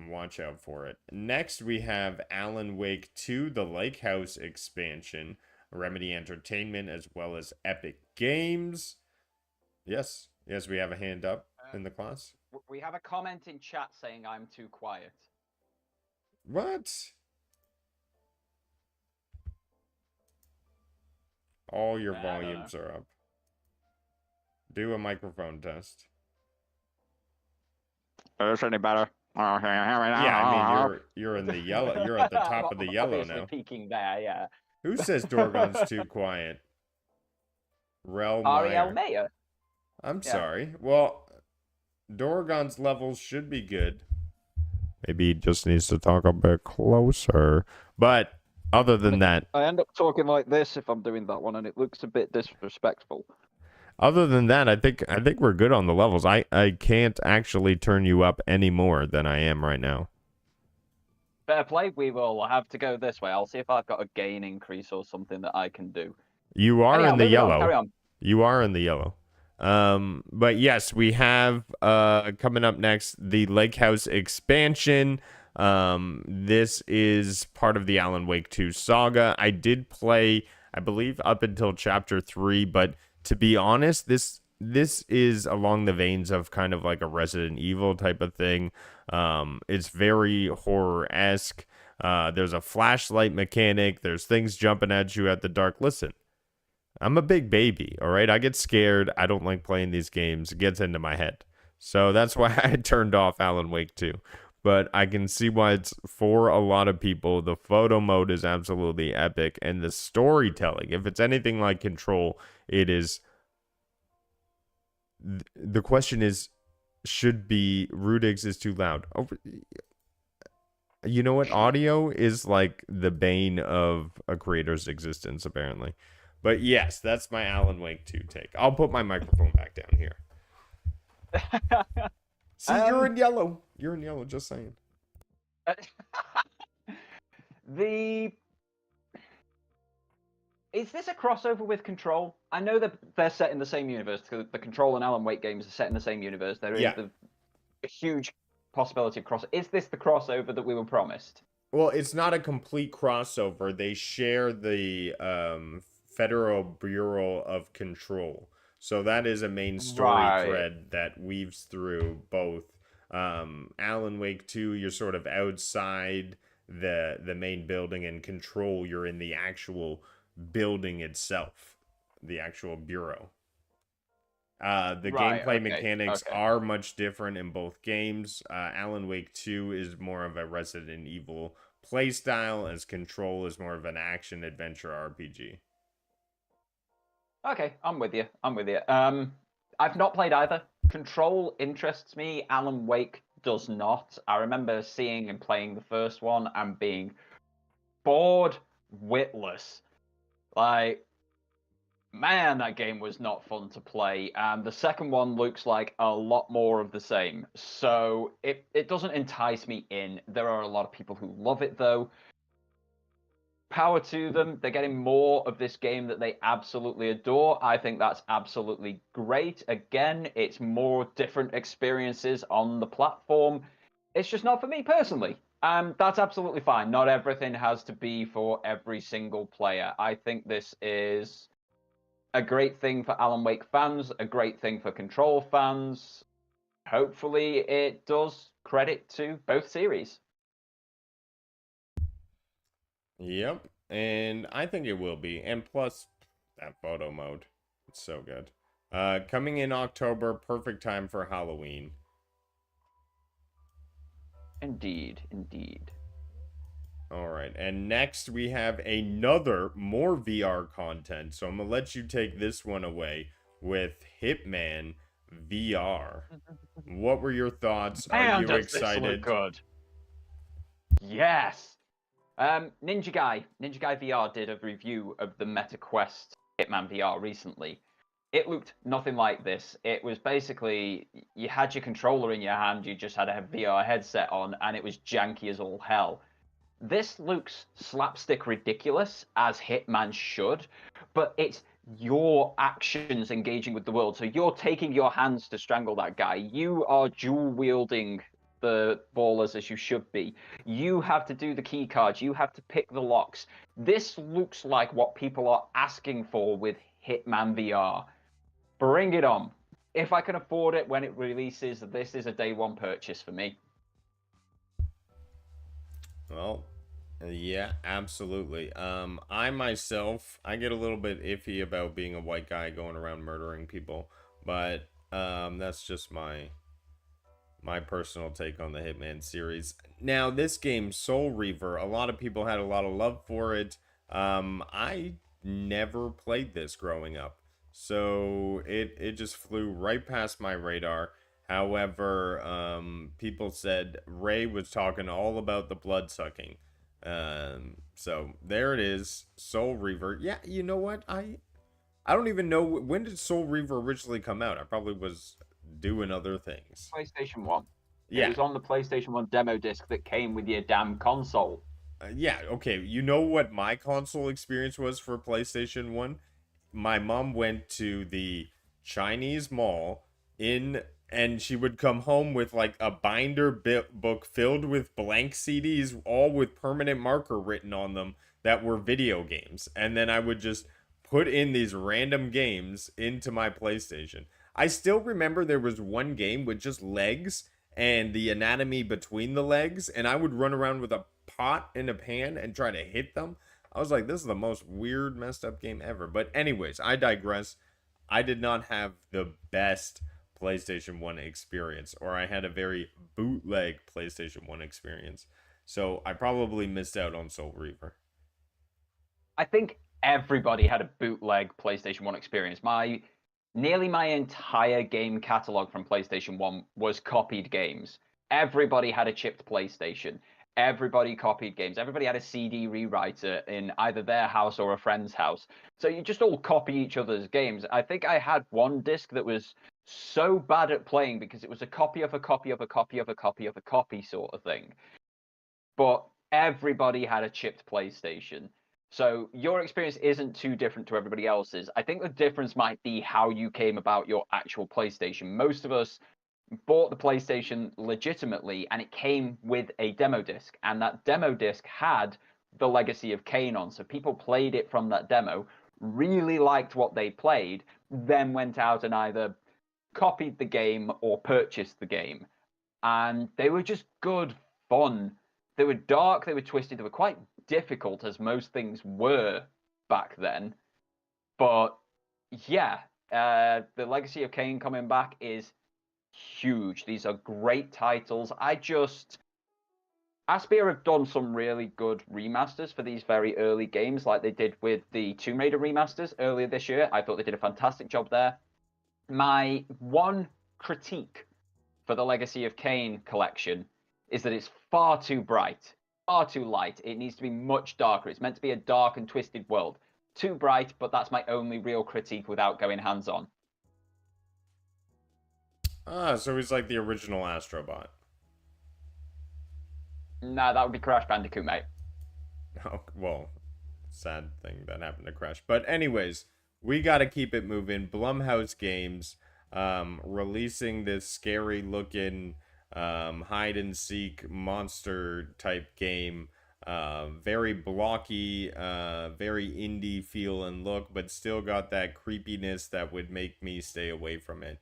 Watch out for it. Next we have Alan Wake 2, the Lake House expansion, Remedy Entertainment, as well as Epic Games. Yes, we have a hand up in the class. We have a comment in chat saying I'm too quiet. What? All your volumes are up. Do a microphone test. Is this any better? Yeah, I mean, you're in the yellow. You're at the top of the yellow now. Peeking there, yeah. Who says Dorgon's too quiet? Rel Ariel Mayer. I'm sorry. Well, Dorgon's levels should be good. Maybe he just needs to talk a bit closer. But other than that, I end up talking like this if I'm doing that one, and it looks a bit disrespectful. Other than that, I think we're good on the levels. I can't actually turn you up any more than I am right now. Fair play. We will have to go this way. I'll see if I've got a gain increase or something that I can do. You are in the yellow. Carry on. You are in the yellow. But yes, we have coming up next the Lake House expansion. This is part of the Alan Wake 2 saga. I did play, I believe, up until chapter 3, but to be honest, this is along the veins of kind of like a Resident Evil type of thing. It's very horror-esque. There's a flashlight mechanic. There's things jumping at you at the dark. Listen, I'm a big baby, all right? I get scared. I don't like playing these games. It gets into my head. So that's why I turned off Alan Wake 2. But I can see why it's for a lot of people. The photo mode is absolutely epic. And the storytelling, if it's anything like Control, it is... The question is, should be Rudix is too loud. You know what? Audio is like the bane of a creator's existence, apparently. But yes, that's my Alan Wake 2 take. I'll put my microphone back down here. See, you're in yellow. You're in yellow, just saying. the Is this a crossover with Control? I know that they're set in the same universe. The Control and Alan Wake games are set in the same universe. There is a huge possibility of cross. Is this the crossover that we were promised? Well, it's not a complete crossover. They share the Federal Bureau of Control. So that is a main story thread that weaves through both Alan Wake 2, you're sort of outside the main building, and Control, you're in the actual building itself, the actual bureau. The gameplay mechanics are much different in both games. Alan Wake 2 is more of a Resident Evil playstyle, as Control is more of an action adventure RPG. Okay, I'm with you. I've not played either. Control interests me. Alan Wake does not. I remember seeing and playing the first one and being bored witless. Like, man, that game was not fun to play. And the second one looks like a lot more of the same. So it doesn't entice me in. There are a lot of people who love it, though. Power to them. They're getting more of this game that they absolutely adore. I think that's absolutely great. Again, it's more different experiences on the platform. It's just not for me personally. That's absolutely fine. Not everything has to be for every single player. I think this is a great thing for Alan Wake fans, a great thing for Control fans. Hopefully it does credit to both series. Yep, and I think it will be. And plus, that photo mode, it's so good. Coming in October, perfect time for Halloween. Indeed. All right, and next we have another more VR content. So I'm gonna let you take this one away with Hitman VR. What were your thoughts? Are you excited? This look good? Yes. Ninja Guy VR did a review of the MetaQuest Hitman VR recently. It looked nothing like this. It was basically, you had your controller in your hand, you just had a VR headset on, and it was janky as all hell. This looks slapstick ridiculous, as Hitman should, but it's your actions engaging with the world. So you're taking your hands to strangle that guy. You are dual wielding the ballers as you should be. You have to do the key cards. You have to pick the locks. This looks like what people are asking for with Hitman VR. Bring it on. If I can afford it when it releases, this is a day one purchase for me. Well, yeah, absolutely. I myself, I get a little bit iffy about being a white guy going around murdering people, but that's just my personal take on the Hitman series. Now, this game, Soul Reaver, a lot of people had a lot of love for it. I never played this growing up, so it just flew right past my radar. However, people said Ray was talking all about the blood sucking. So there it is, Soul Reaver. Yeah, you know what? I don't even know, when did Soul Reaver originally come out? I probably was doing other things. PlayStation 1. Yeah. It was on the PlayStation 1 demo disc that came with your damn console. Yeah, okay. You know what my console experience was for PlayStation 1? My mom went to the Chinese mall and she would come home with like a binder book filled with blank CDs, all with permanent marker written on them that were video games. And then I would just put in these random games into my PlayStation. I still remember there was one game with just legs and the anatomy between the legs, and I would run around with a pot and a pan and try to hit them. I was like, this is the most weird, messed up game ever. But anyways, I digress. I did not have the best PlayStation 1 experience, or I had a very bootleg PlayStation 1 experience. So I probably missed out on Soul Reaver. I think everybody had a bootleg PlayStation 1 experience. My Nearly my entire game catalog from PlayStation 1 was copied games. Everybody had a chipped PlayStation. Everybody copied games. Everybody had a CD rewriter in either their house or a friend's house. So you just all copy each other's games. I think I had one disc that was so bad at playing because it was a copy of a copy of a copy of a copy of a copy sort of thing. But everybody had a chipped PlayStation. So your experience isn't too different to everybody else's. I think the difference might be how you came about your actual PlayStation. Most of us bought the PlayStation legitimately, and it came with a demo disc, and that demo disc had the Legacy of Kain on. So people played it from that demo, really liked what they played, then went out and either copied the game or purchased the game. And they were just good fun. They were dark, they were twisted, they were quite difficult, as most things were back then. But yeah, the Legacy of Kain coming back is huge. These are great titles. Aspyr have done some really good remasters for these very early games, like they did with the Tomb Raider remasters earlier this year. I thought they did a fantastic job there. My one critique for the Legacy of Kain collection is that it's far too bright, far too light. It needs to be much darker. It's meant to be a dark and twisted world. Too bright, but that's my only real critique without going hands-on. Ah, so he's like the original Astrobot. Nah, that would be Crash Bandicoot, mate. Oh, well, sad thing that happened to Crash. But anyways, we got to keep it moving. Blumhouse Games releasing this scary looking hide and seek monster type game. Very blocky, very indie feel and look, but still got that creepiness that would make me stay away from it.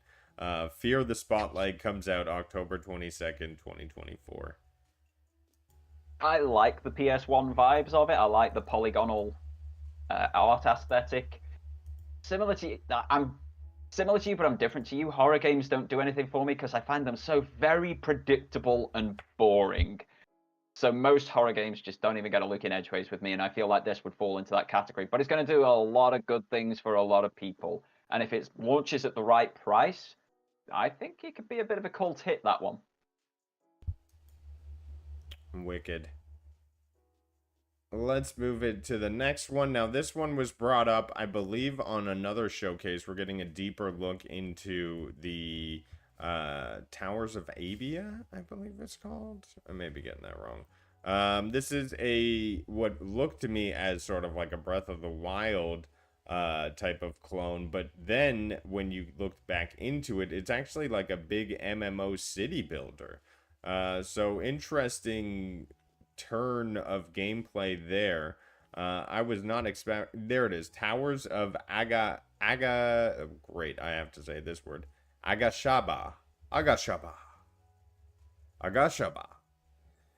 Fear the Spotlight comes out October 22nd, 2024. I like the PS1 vibes of it. I like the polygonal art aesthetic. I'm similar to you, but I'm different to you. Horror games don't do anything for me because I find them so very predictable and boring. So most horror games just don't even get a look in edgeways with me, and I feel like this would fall into that category. But it's going to do a lot of good things for a lot of people, and if it launches at the right price, I think it could be a bit of a cult hit, that one. Wicked. Let's move it to the next one. Now, this one was brought up, I believe, on another showcase. We're getting a deeper look into the Towers of Avia, I believe it's called. I may be getting that wrong. This is what looked to me as sort of like a Breath of the Wild type of clone, but then when you looked back into it, it's actually like a big MMO city builder. So interesting turn of gameplay there. I was not expecting. There it is, Towers of great, I have to say this word, Agashaba.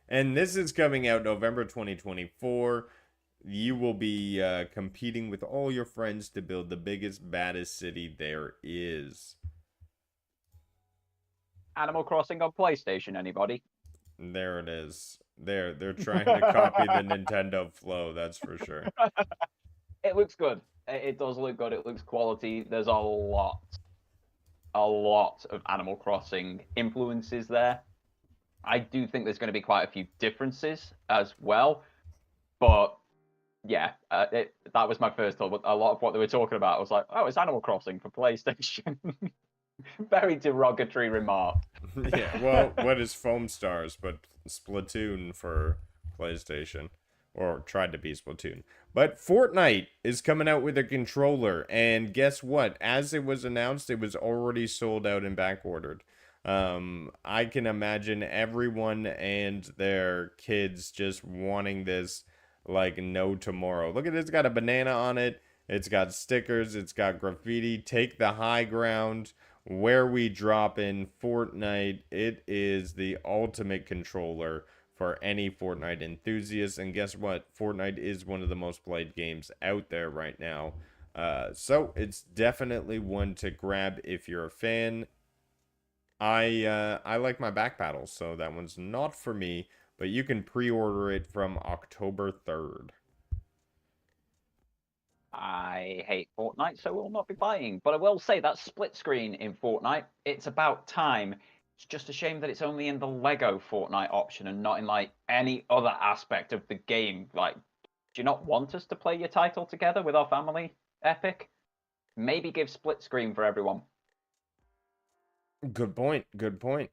And this is coming out November 2024. You will be competing with all your friends to build the biggest, baddest city there is. Animal Crossing on PlayStation, anybody? There it is. They're trying to copy the Nintendo flow, that's for sure. It looks good. It does look good. It looks quality. There's a lot of Animal Crossing influences there. I do think there's going to be quite a few differences as well. But yeah, that was my first thought. But a lot of what they were talking about, I was like, oh, it's Animal Crossing for PlayStation. Very derogatory remark. Yeah, well, what is Foam Stars but Splatoon for PlayStation? Or tried to be Splatoon. But Fortnite is coming out with a controller, and guess what? As it was announced, it was already sold out and backordered. I can imagine everyone and their kids just wanting this like no tomorrow. Look at it, it's got a banana on it. It's got stickers. It's got graffiti. Take the high ground. Where we drop in Fortnite, it is the ultimate controller for any Fortnite enthusiast. And guess what? Fortnite is one of the most played games out there right now. So it's definitely one to grab if you're a fan. I like my back paddles, so that one's not for me. But you can pre-order it from October 3rd. I hate Fortnite, so will not be buying. But I will say that split screen in Fortnite, it's about time. It's just a shame that it's only in the Lego Fortnite option and not in like any other aspect of the game. Like, do you not want us to play your title together with our family? Epic? Maybe give split screen for everyone. Good point. Good point.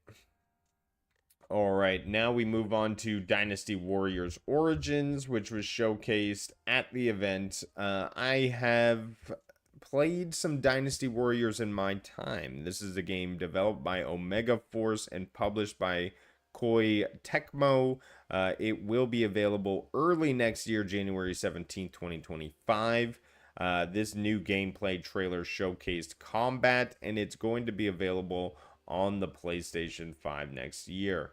All right, now we move on to Dynasty Warriors Origins, which was showcased at the event. I have played some Dynasty Warriors in my time. This is a game developed by Omega Force and published by Koei Tecmo. It will be available early next year, January 17th, 2025. This new gameplay trailer showcased combat, and it's going to be available on the PlayStation 5 next year.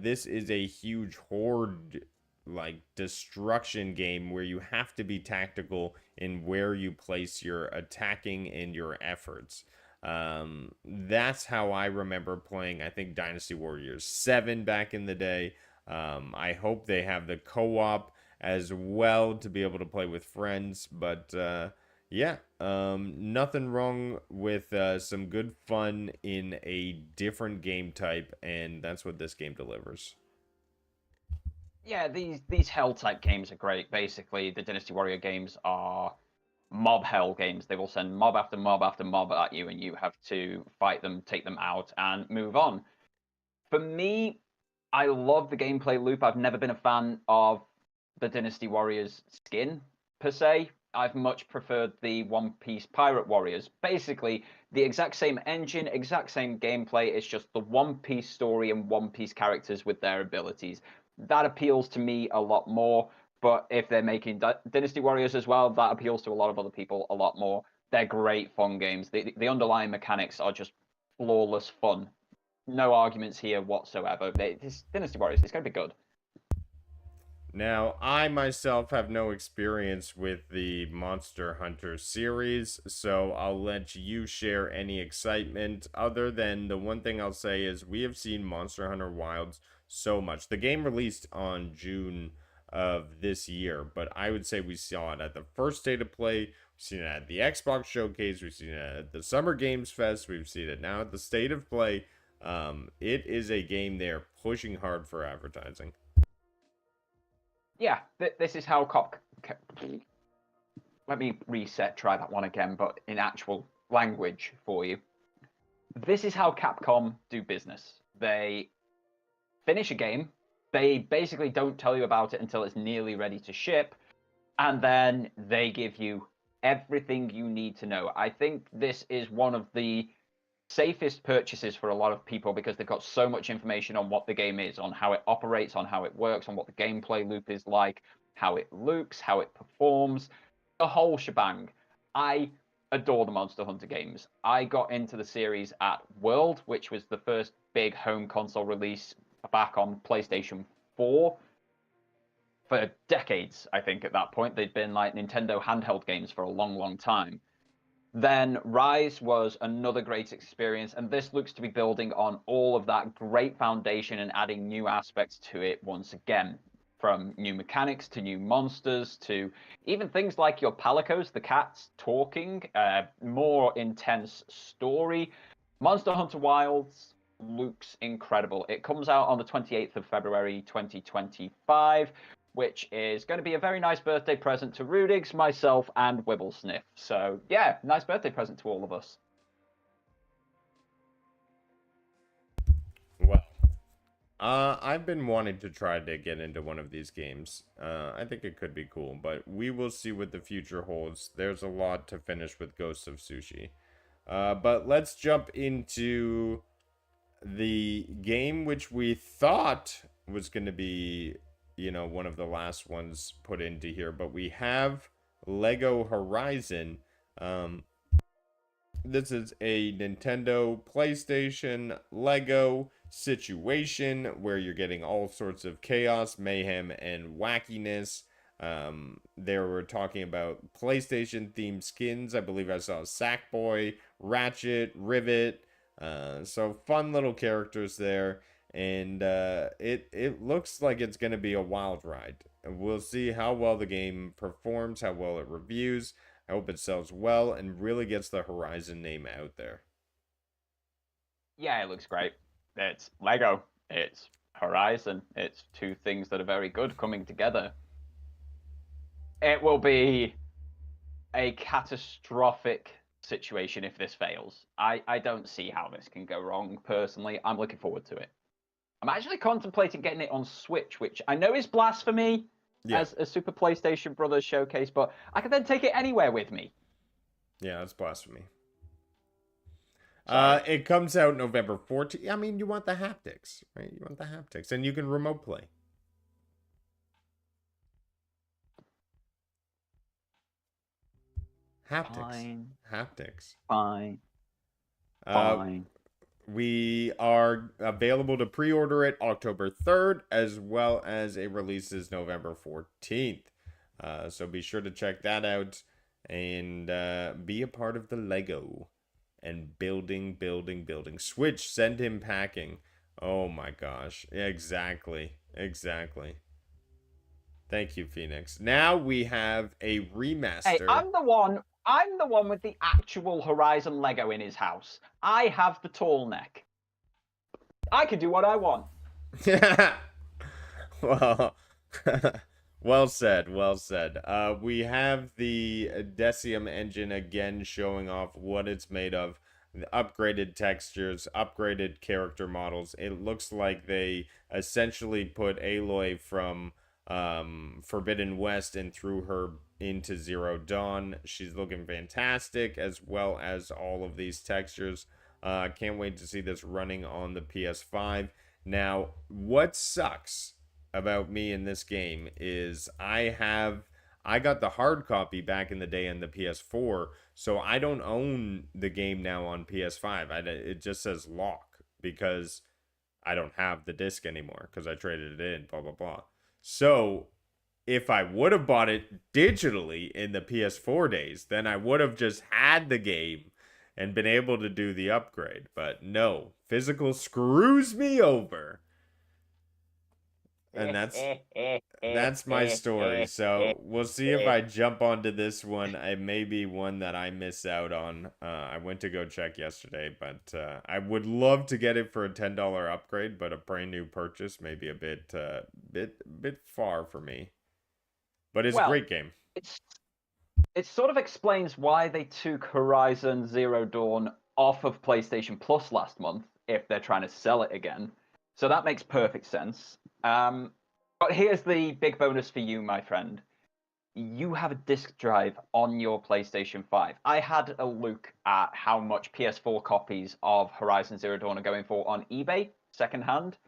This is a huge horde like destruction game where you have to be tactical in where you place your attacking and your efforts. That's how I remember playing, I think, Dynasty Warriors 7 back in the day. I hope they have the co-op as well to be able to play with friends, but yeah, nothing wrong with some good fun in a different game type, and that's what this game delivers. Yeah, these hell type games are great. Basically, the Dynasty Warrior games are mob hell games. They will send mob after mob after mob at you, and you have to fight them, take them out, and move on. For me, I love the gameplay loop. I've never been a fan of the Dynasty Warriors skin per se. I've much preferred the One Piece Pirate Warriors. Basically, the exact same engine, exact same gameplay. It's just the One Piece story and One Piece characters with their abilities. That appeals to me a lot more. But if they're making Dynasty Warriors as well, that appeals to a lot of other people a lot more. They're great fun games. The underlying mechanics are just flawless fun. No arguments here whatsoever. This Dynasty Warriors, it's going to be good. Now, I myself have no experience with the Monster Hunter series, so I'll let you share any excitement. Other than the one thing I'll say is we have seen Monster Hunter Wilds so much. The game released on June of this year, but I would say we saw it at the first state of play, we've seen it at the Xbox Showcase, we've seen it at the Summer Games Fest, we've seen it now at the state of play. It is a game they're pushing hard for advertising. Yeah, this is how Cop. Let me reset, try that one again, but in actual language for you. This is how Capcom do business. They finish a game, they basically don't tell you about it until it's nearly ready to ship, and then they give you everything you need to know. I think this is one of the safest purchases for a lot of people because they've got so much information on what the game is, on how it operates, on how it works, on what the gameplay loop is like, how it looks, how it performs, the whole shebang. I adore the Monster Hunter games. I got into the series at World, which was the first big home console release back on PlayStation 4 for decades. I think at that point they'd been like Nintendo handheld games for a long, long time. Then Rise was another great experience, and this looks to be building on all of that great foundation and adding new aspects to it once again. From new mechanics to new monsters to even things like your palicos, the cats, talking, more intense story. Monster Hunter Wilds looks incredible. It comes out on the 28th of February 2025, which is going to be a very nice birthday present to Rudigs, myself, and Wibblesniff. So, yeah, nice birthday present to all of us. Well, I've been wanting to try to get into one of these games. I think it could be cool, but we will see what the future holds. There's a lot to finish with Ghosts of Sushi. But let's jump into the game which we thought was going to be, one of the last ones put into here, but we have Lego Horizon. This is a Nintendo, PlayStation, Lego situation where you're getting all sorts of chaos, mayhem, and wackiness. They were talking about PlayStation themed skins. I believe I saw Sackboy, Ratchet, Rivet. So fun little characters there, and it looks like it's gonna be a wild ride. we'll see how well the game performs, how well it reviews. I hope it sells well and really gets the Horizon name out there. Yeah, it looks great. It's Lego. It's Horizon. It's two things that are very good coming together. It will be a catastrophic situation if this fails. I don't see how this can go wrong, personally. I'm looking forward to it. I'm actually contemplating getting it on Switch, which I know is blasphemy as a Super PlayStation Brothers showcase, but I can then take it anywhere with me. Yeah, that's blasphemy. Sorry. It comes out November 14th. I mean, you want the haptics, right? You want the haptics, and you can remote play. Haptics. Fine. Haptics. Fine. Fine. We are available to pre-order it October 3rd, as well as it releases November 14th. So be sure to check that out and be a part of the Lego and building. Switch, send him packing. Oh my gosh. Exactly. Thank you, Phoenix. Now we have a remaster. Hey, I'm the one with the actual Horizon Lego in his house. I have the tall neck. I can do what I want. Well, well said. We have the Decium engine again showing off what it's made of. The upgraded textures, upgraded character models. It looks like they essentially put Aloy from Forbidden West and threw her into Zero Dawn. She's looking fantastic, as well as all of these textures. Can't wait to see this running on the PS5. Now, what sucks about me in this game is I got the hard copy back in the day on the PS4, so I don't own the game now on PS5. It just says lock because I don't have the disc anymore because I traded it in, blah, blah, blah. So if I would have bought it digitally in the PS4 days, then I would have just had the game and been able to do the upgrade. But no, physical screws me over. And that's my story. So we'll see if I jump onto this one. It may be one that I miss out on. I went to go check yesterday, but I would love to get it for a $10 upgrade, but a brand new purchase may be a bit far for me. But it's a great game. It sort of explains why they took Horizon Zero Dawn off of PlayStation Plus last month if they're trying to sell it again. So that makes perfect sense. But here's the big bonus for you, my friend. You have a disk drive on your PlayStation 5. I had a look at how much PS4 copies of Horizon Zero Dawn are going for on eBay, secondhand.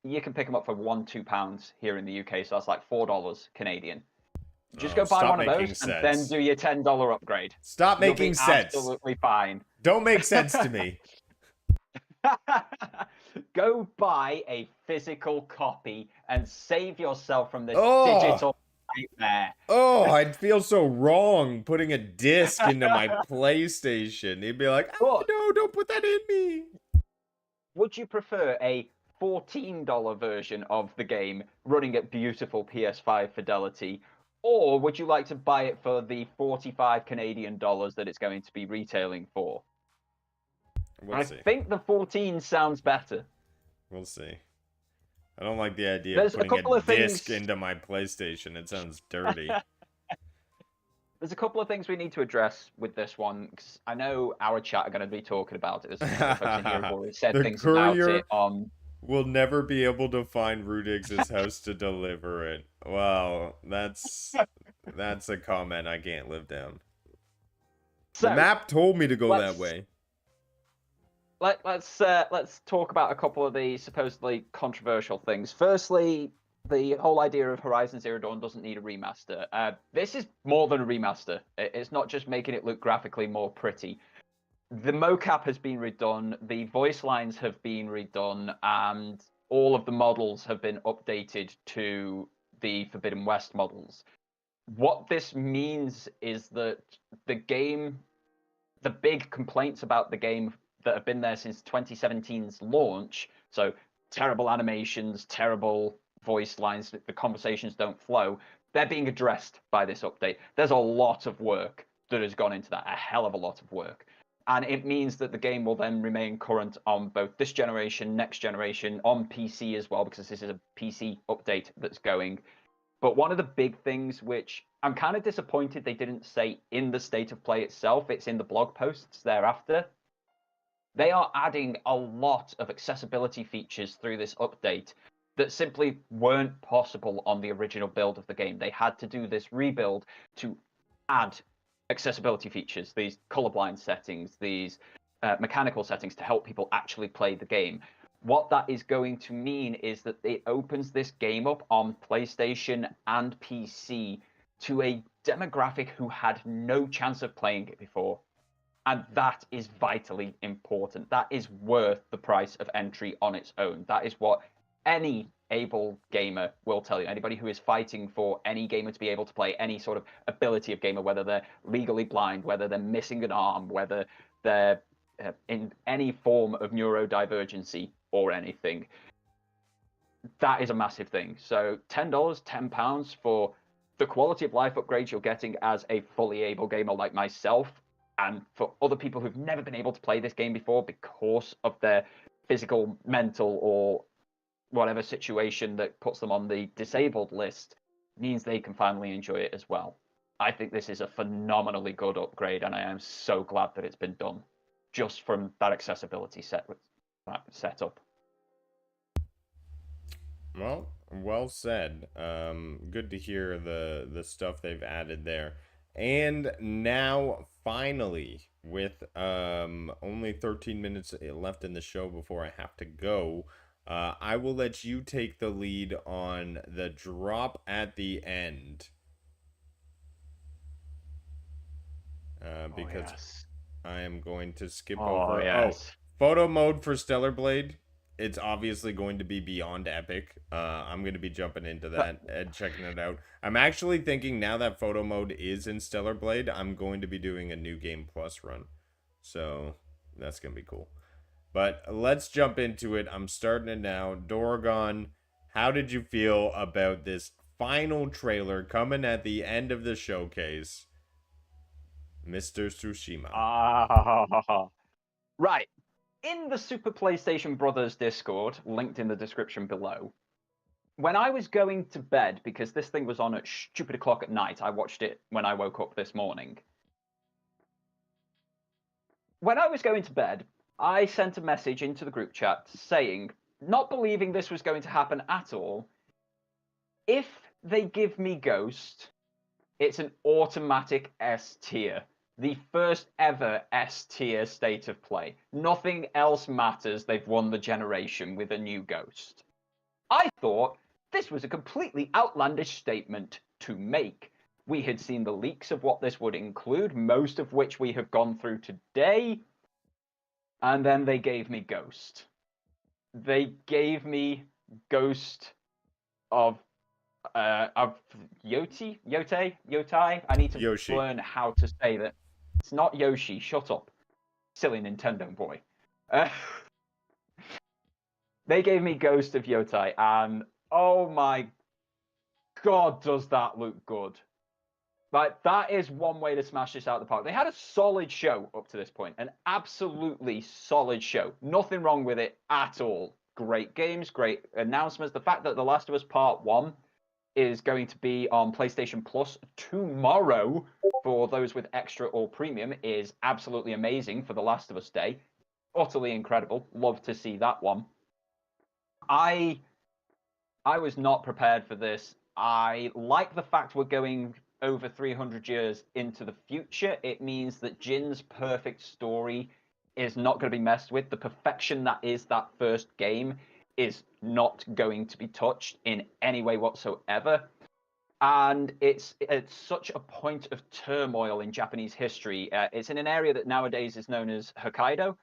You can pick them up for £1-2 here in the UK, so that's like $4 Canadian. Just go buy one of those and then do your $10 upgrade. Stop making sense. Absolutely fine. Don't make sense to me. Go buy a physical copy and save yourself from this digital nightmare. Oh, I'd feel so wrong putting a disc into my PlayStation. He'd be like, oh, no, don't put that in me. Would you prefer a $14 version of the game running at beautiful PS5 fidelity, or would you like to buy it for the 45 Canadian dollars that it's going to be retailing for? I think the 14 sounds better. We'll see. I don't like the idea of putting a disc into my PlayStation. It sounds dirty. There's a couple of things we need to address with this one, because I know our chat are going to be talking about it. There's some folks in here who've already said things about it on... We'll never be able to find Rudix's house to deliver it. Wow, that's a comment I can't live down. So, the map told me to go that way. Let's talk about a couple of the supposedly controversial things. Firstly, the whole idea of Horizon Zero Dawn doesn't need a remaster. This is more than a remaster. It's not just making it look graphically more pretty. The mocap has been redone, the voice lines have been redone, and all of the models have been updated to the Forbidden West models. What this means is that the game, the big complaints about the game that have been there since 2017's launch, so terrible animations, terrible voice lines, the conversations don't flow, they're being addressed by this update. There's a lot of work that has gone into that, a hell of a lot of work. And it means that the game will then remain current on both this generation, next generation, on PC as well, because this is a PC update that's going. But one of the big things which I'm kind of disappointed they didn't say in the state of play itself, it's in the blog posts thereafter. They are adding a lot of accessibility features through this update that simply weren't possible on the original build of the game. They had to do this rebuild to add accessibility features, these colorblind settings, these mechanical settings to help people actually play the game. What that is going to mean is that it opens this game up on PlayStation and PC to a demographic who had no chance of playing it before. And that is vitally important. That is worth the price of entry on its own. That is what any able gamer will tell you. Anybody who is fighting for any gamer to be able to play any sort of ability of gamer, whether they're legally blind, whether they're missing an arm, whether they're in any form of neurodivergency or anything, that is a massive thing. So $10, £10 for the quality of life upgrades you're getting as a fully able gamer like myself, and for other people who've never been able to play this game before because of their physical, mental, or whatever situation that puts them on the disabled list, means they can finally enjoy it as well. I think this is a phenomenally good upgrade, and I am so glad that it's been done just from that accessibility setup. Well said. Good to hear the stuff they've added there. And now, finally, with only 13 minutes left in the show before I have to go, I will let you take the lead on the drop at the end. Because yes. I am going to skip over. Yes. Photo mode for Stellar Blade. It's obviously going to be beyond epic. I'm going to be jumping into that and checking it out. I'm actually thinking now that photo mode is in Stellar Blade, I'm going to be doing a New Game Plus run. So that's going to be cool. But let's jump into it. I'm starting it now. Doragon, how did you feel about this final trailer coming at the end of the showcase? Mr. Tsushima. Right. In the Super PlayStation Brothers Discord, linked in the description below, when I was going to bed, because this thing was on at stupid o'clock at night, I watched it when I woke up this morning. When I was going to bed, I sent a message into the group chat saying, not believing this was going to happen at all, if they give me Ghost, it's an automatic S tier. The first ever S tier state of play. Nothing else matters. They've won the generation with a new Ghost. I thought this was a completely outlandish statement to make. We had seen the leaks of what this would include, most of which we have gone through today. And then they gave me Ghost. They gave me Ghost of Yotai. I need to Yoshi. learn how to say that. It's not Yoshi. Shut up, silly Nintendo boy. They gave me Ghost of Yotai, and oh my god, does that look good! Like, that is one way to smash this out of the park. They had a solid show up to this point, an absolutely solid show. Nothing wrong with it at all. Great games, great announcements. The fact that The Last of Us Part 1 is going to be on PlayStation Plus tomorrow for those with extra or premium is absolutely amazing for The Last of Us Day. Utterly incredible. Love to see that one. I was not prepared for this. I like the fact we're going over 300 years into the future. It means that Jin's perfect story is not going to be messed with. The perfection that is that first game is not going to be touched in any way whatsoever. And it's such a point of turmoil in Japanese history. It's in an area that nowadays is known as Hokkaido.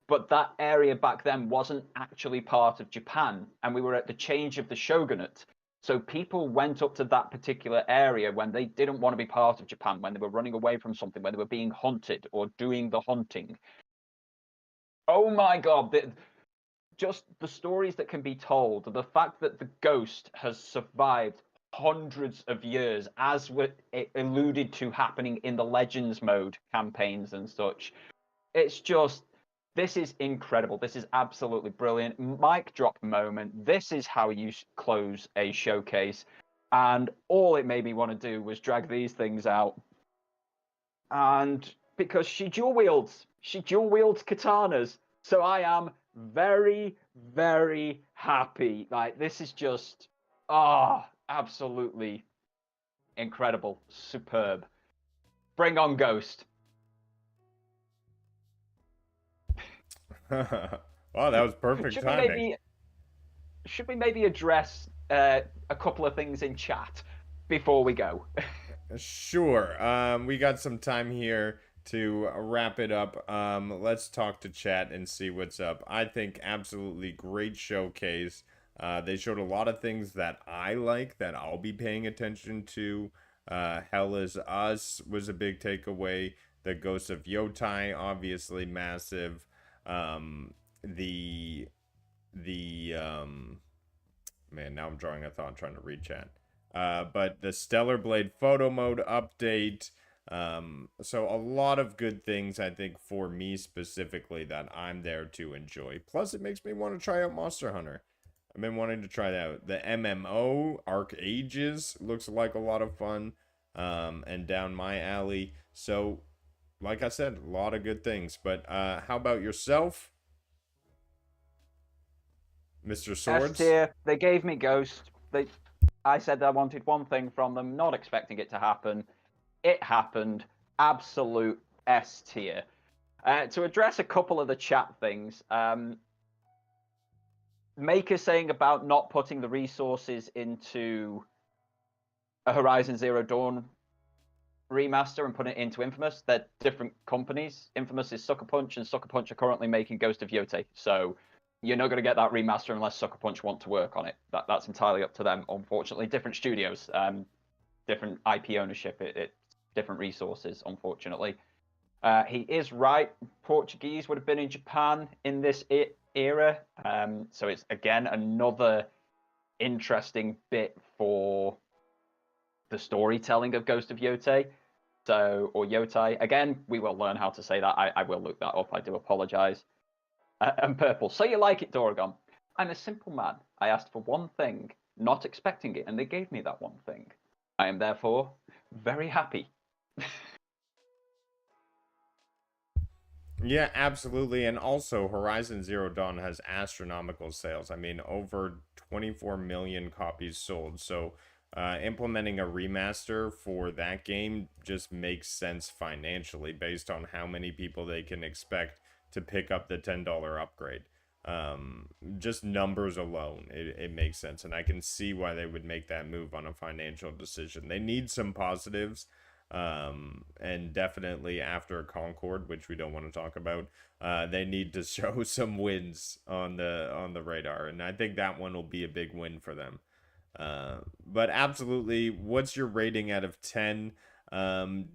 But that area back then wasn't actually part of Japan. And we were at the change of the shogunate. So people went up to that particular area when they didn't want to be part of Japan, when they were running away from something, when they were being hunted or doing the hunting. Oh my god. just the stories that can be told, the fact that the ghost has survived hundreds of years, as it alluded to happening in the Legends mode campaigns and such. It's just, this is incredible. This is absolutely brilliant. Mic drop moment. This is how you close a showcase. And all it made me want to do was drag these things out. And because she dual wields katanas. So I am very, very happy. Like, this is just, absolutely incredible, superb. Bring on Ghost. Wow, that was perfect timing. Should we maybe address a couple of things in chat before we go? Sure. We got some time here to wrap it up. Let's talk to chat and see what's up. I think absolutely great showcase. They showed a lot of things that I like, that I'll be paying attention to. Hell is Us was a big takeaway. The Ghost of Yotai, obviously massive. The man, now I'm drawing a thought trying to read chat. But the Stellar Blade photo mode update. So a lot of good things, I think, for me specifically that I'm there to enjoy. Plus, it makes me want to try out Monster Hunter. I've been wanting to try that out. The MMO, Arc Ages, looks like a lot of fun, and down my alley. So, like I said, a lot of good things. But how about yourself, Mr. Swords? S tier. They gave me Ghost. I said I wanted one thing from them, not expecting it to happen. It happened. Absolute S tier. To address a couple of the chat things, Maker saying about not putting the resources into a Horizon Zero Dawn remaster and putting it into Infamous. They're different companies. Infamous is Sucker Punch, and Sucker Punch are currently making Ghost of Yotei. So you're not going to get that remaster unless Sucker Punch want to work on it. That's entirely up to them, unfortunately. Different studios, different IP ownership, different resources, unfortunately. He is right. Portuguese would have been in Japan in this era. So it's, again, another interesting bit for the storytelling of Ghost of Yotei. Or Yotai. Again, we will learn how to say that. I will look that up. I do apologize. And Purple. So you like it, Doragon? I'm a simple man. I asked for one thing, not expecting it, and they gave me that one thing. I am therefore very happy. Yeah, absolutely. And also, Horizon Zero Dawn has astronomical sales. I mean, over 24 million copies sold. So, implementing a remaster for that game just makes sense financially based on how many people they can expect to pick up the $10 upgrade. Just numbers alone, it makes sense. And I can see why they would make that move on a financial decision. They need some positives. And definitely after Concord, which we don't want to talk about, they need to show some wins on the radar, and I think that one will be a big win for them. But absolutely, what's your rating out of 10?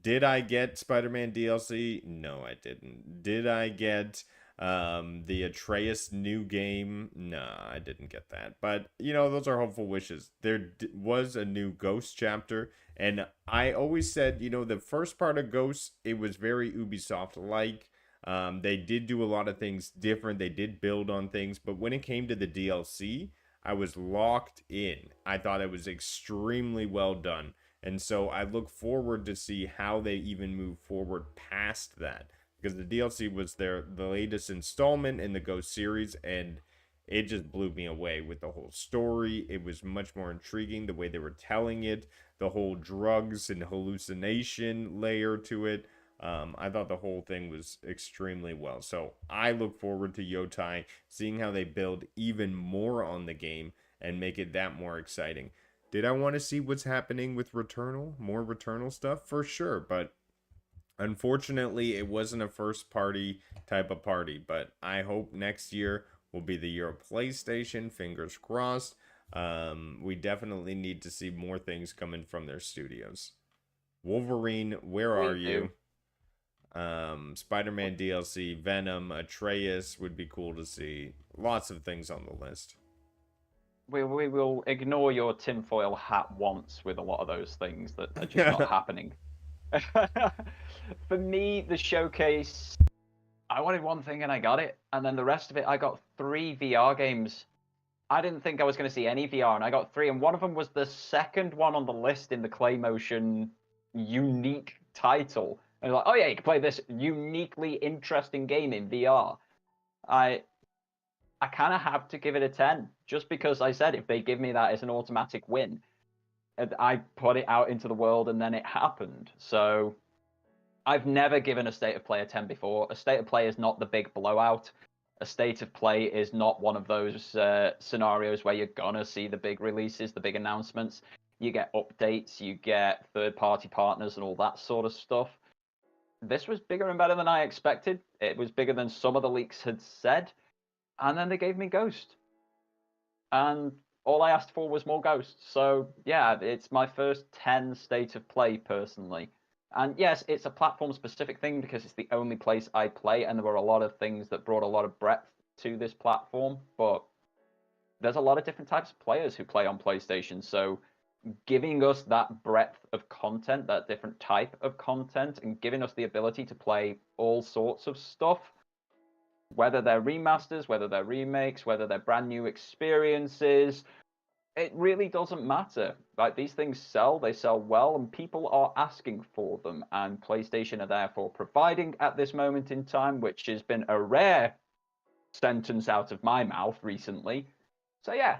Did I get Spider-Man DLC? No, I didn't. Did I get the Atreus new game? Nah, I didn't get that. But, you know, those are hopeful wishes. There was a new Ghost chapter, and I always said, you know, the first part of Ghost, it was very Ubisoft-like. They did do a lot of things different. They did build on things. But when it came to the DLC, I was locked in. I thought it was extremely well done. And so I look forward to see how they even move forward past that. Because the DLC was the latest installment in the Ghost series, and it just blew me away with the whole story. It was much more intriguing the way they were telling it, the whole drugs and hallucination layer to it. I thought the whole thing was extremely well. So I look forward to Yotai, seeing how they build even more on the game and make it that more exciting. Did I want to see what's happening with Returnal? More Returnal stuff? For sure, but unfortunately, it wasn't a first party type of party. But I hope next year will be the year of PlayStation. Fingers crossed. We definitely need to see more things coming from their studios. Wolverine, where are you? Spider-Man DLC, Venom, Atreus would be cool to see. Lots of things on the list. We will ignore your tinfoil hat once with a lot of those things that are just not happening. For me, the showcase, I wanted one thing and I got it, and then the rest of it, I got 3 VR games. I didn't think I was going to see any VR, and I got 3, and one of them was the second one on the list in the Claymotion unique title. And like, oh yeah, you can play this uniquely interesting game in VR. I kind of have to give it a 10, just because I said if they give me that as an automatic win, and I put it out into the world and then it happened. So I've never given a State of Play a 10 before. A State of Play is not the big blowout. A State of Play is not one of those scenarios where you're gonna see the big releases, the big announcements. You get updates, you get third-party partners and all that sort of stuff. This was bigger and better than I expected. It was bigger than some of the leaks had said. And then they gave me Ghost. And all I asked for was more Ghosts. So yeah, it's my first 10 State of Play personally. And yes, it's a platform specific thing because it's the only place I play, and there were a lot of things that brought a lot of breadth to this platform, but there's a lot of different types of players who play on PlayStation, so giving us that breadth of content, that different type of content, and giving us the ability to play all sorts of stuff, whether they're remasters, whether they're remakes, whether they're brand new experiences, it really doesn't matter. Like, these things sell, they sell well, and people are asking for them, and PlayStation are therefore providing at this moment in time, which has been a rare sentence out of my mouth recently. So yeah,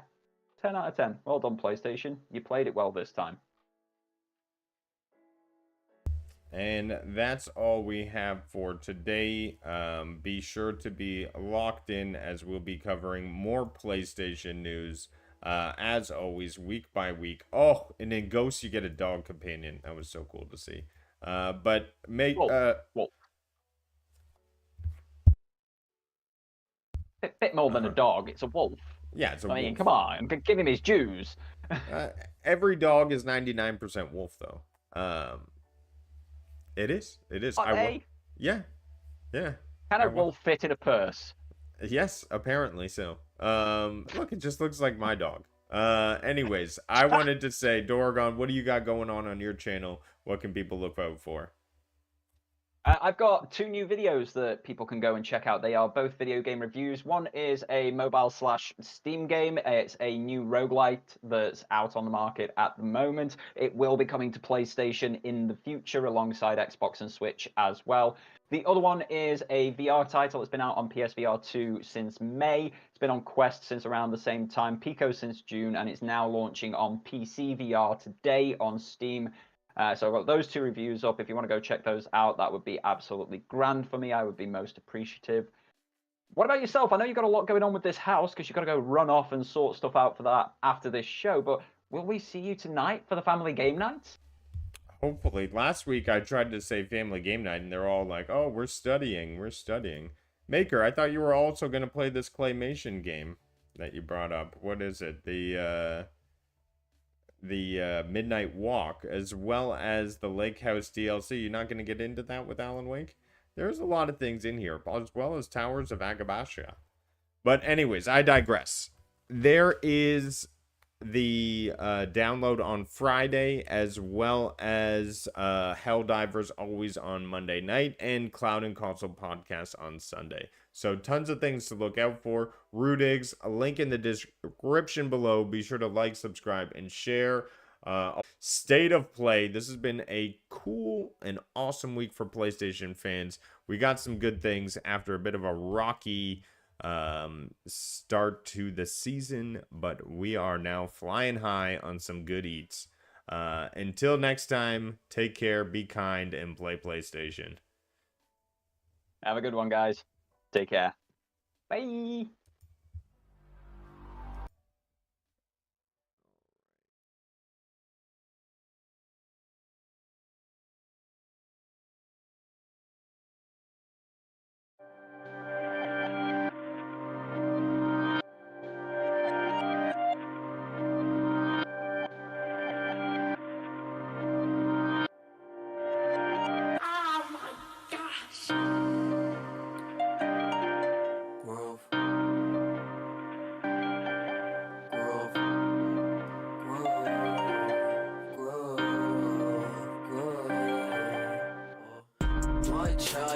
10 out of 10. Well done, PlayStation. You played it well this time. And that's all we have for today. Be sure to be locked in, as we'll be covering more PlayStation news, as always, week by week. Oh, and in Ghost, you get a dog companion. That was so cool to see. But make... Wolf. Bit more than a dog. It's a wolf. Yeah, it's a wolf. I mean, come on. Give him his dues. Every dog is 99% wolf, though. It is. It is. Yeah. Yeah. Can a wolf fit in a purse? Yes, apparently so. Look, it just looks like my dog. Anyways, I wanted to say, Dorgon, what do you got going on your channel? What can people look out for? I've got 2 new videos that people can go and check out. They are both video game reviews. One is a mobile/Steam game. It's a new roguelite that's out on the market at the moment. It will be coming to PlayStation in the future alongside Xbox and Switch as well. The other one is a VR title. It's been out on PSVR 2 since May. It's been on Quest since around the same time, Pico since June, and it's now launching on PC VR today on Steam. So I've got those 2 reviews up. If you want to go check those out, that would be absolutely grand for me. I would be most appreciative. What about yourself? I know you've got a lot going on with this house because you've got to go run off and sort stuff out for that after this show. But will we see you tonight for the family game night? Hopefully. Last week I tried to say family game night, and they're all like, oh, we're studying. We're studying. Maker, I thought you were also going to play this claymation game that you brought up. What is it? The Midnight Walk, as well as the Lake House DLC. You're not going to get into that with Alan Wake? There's a lot of things in here, as well as Towers of Agabasha. But anyways, I digress. There is the download on Friday, as well as Helldivers always on Monday night, and Cloud&Console podcast on Sunday. So tons of things to look out for. Rudigs, a link in the description below. Be sure to like, subscribe, and share. State of Play. This has been a cool and awesome week for PlayStation fans. We got some good things after a bit of a rocky start to the season, but we are now flying high on some good eats. Until next time, take care, be kind, and play PlayStation. Have a good one, guys. Take care. Bye. Oh my God!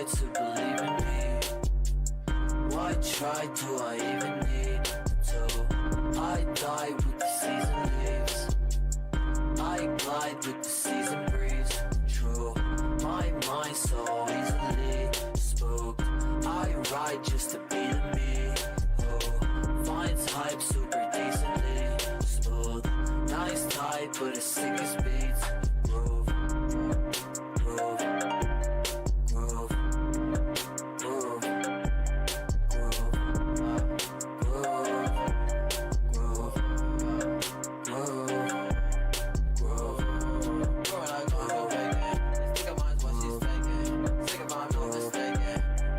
try to believe in me? Why try do I even need to? I die with the season leaves, I glide with the season breeze. True, my mind so easily spooked. I ride just to be the me who finds hype super decently smooth. Nice type, but as sick as bitch.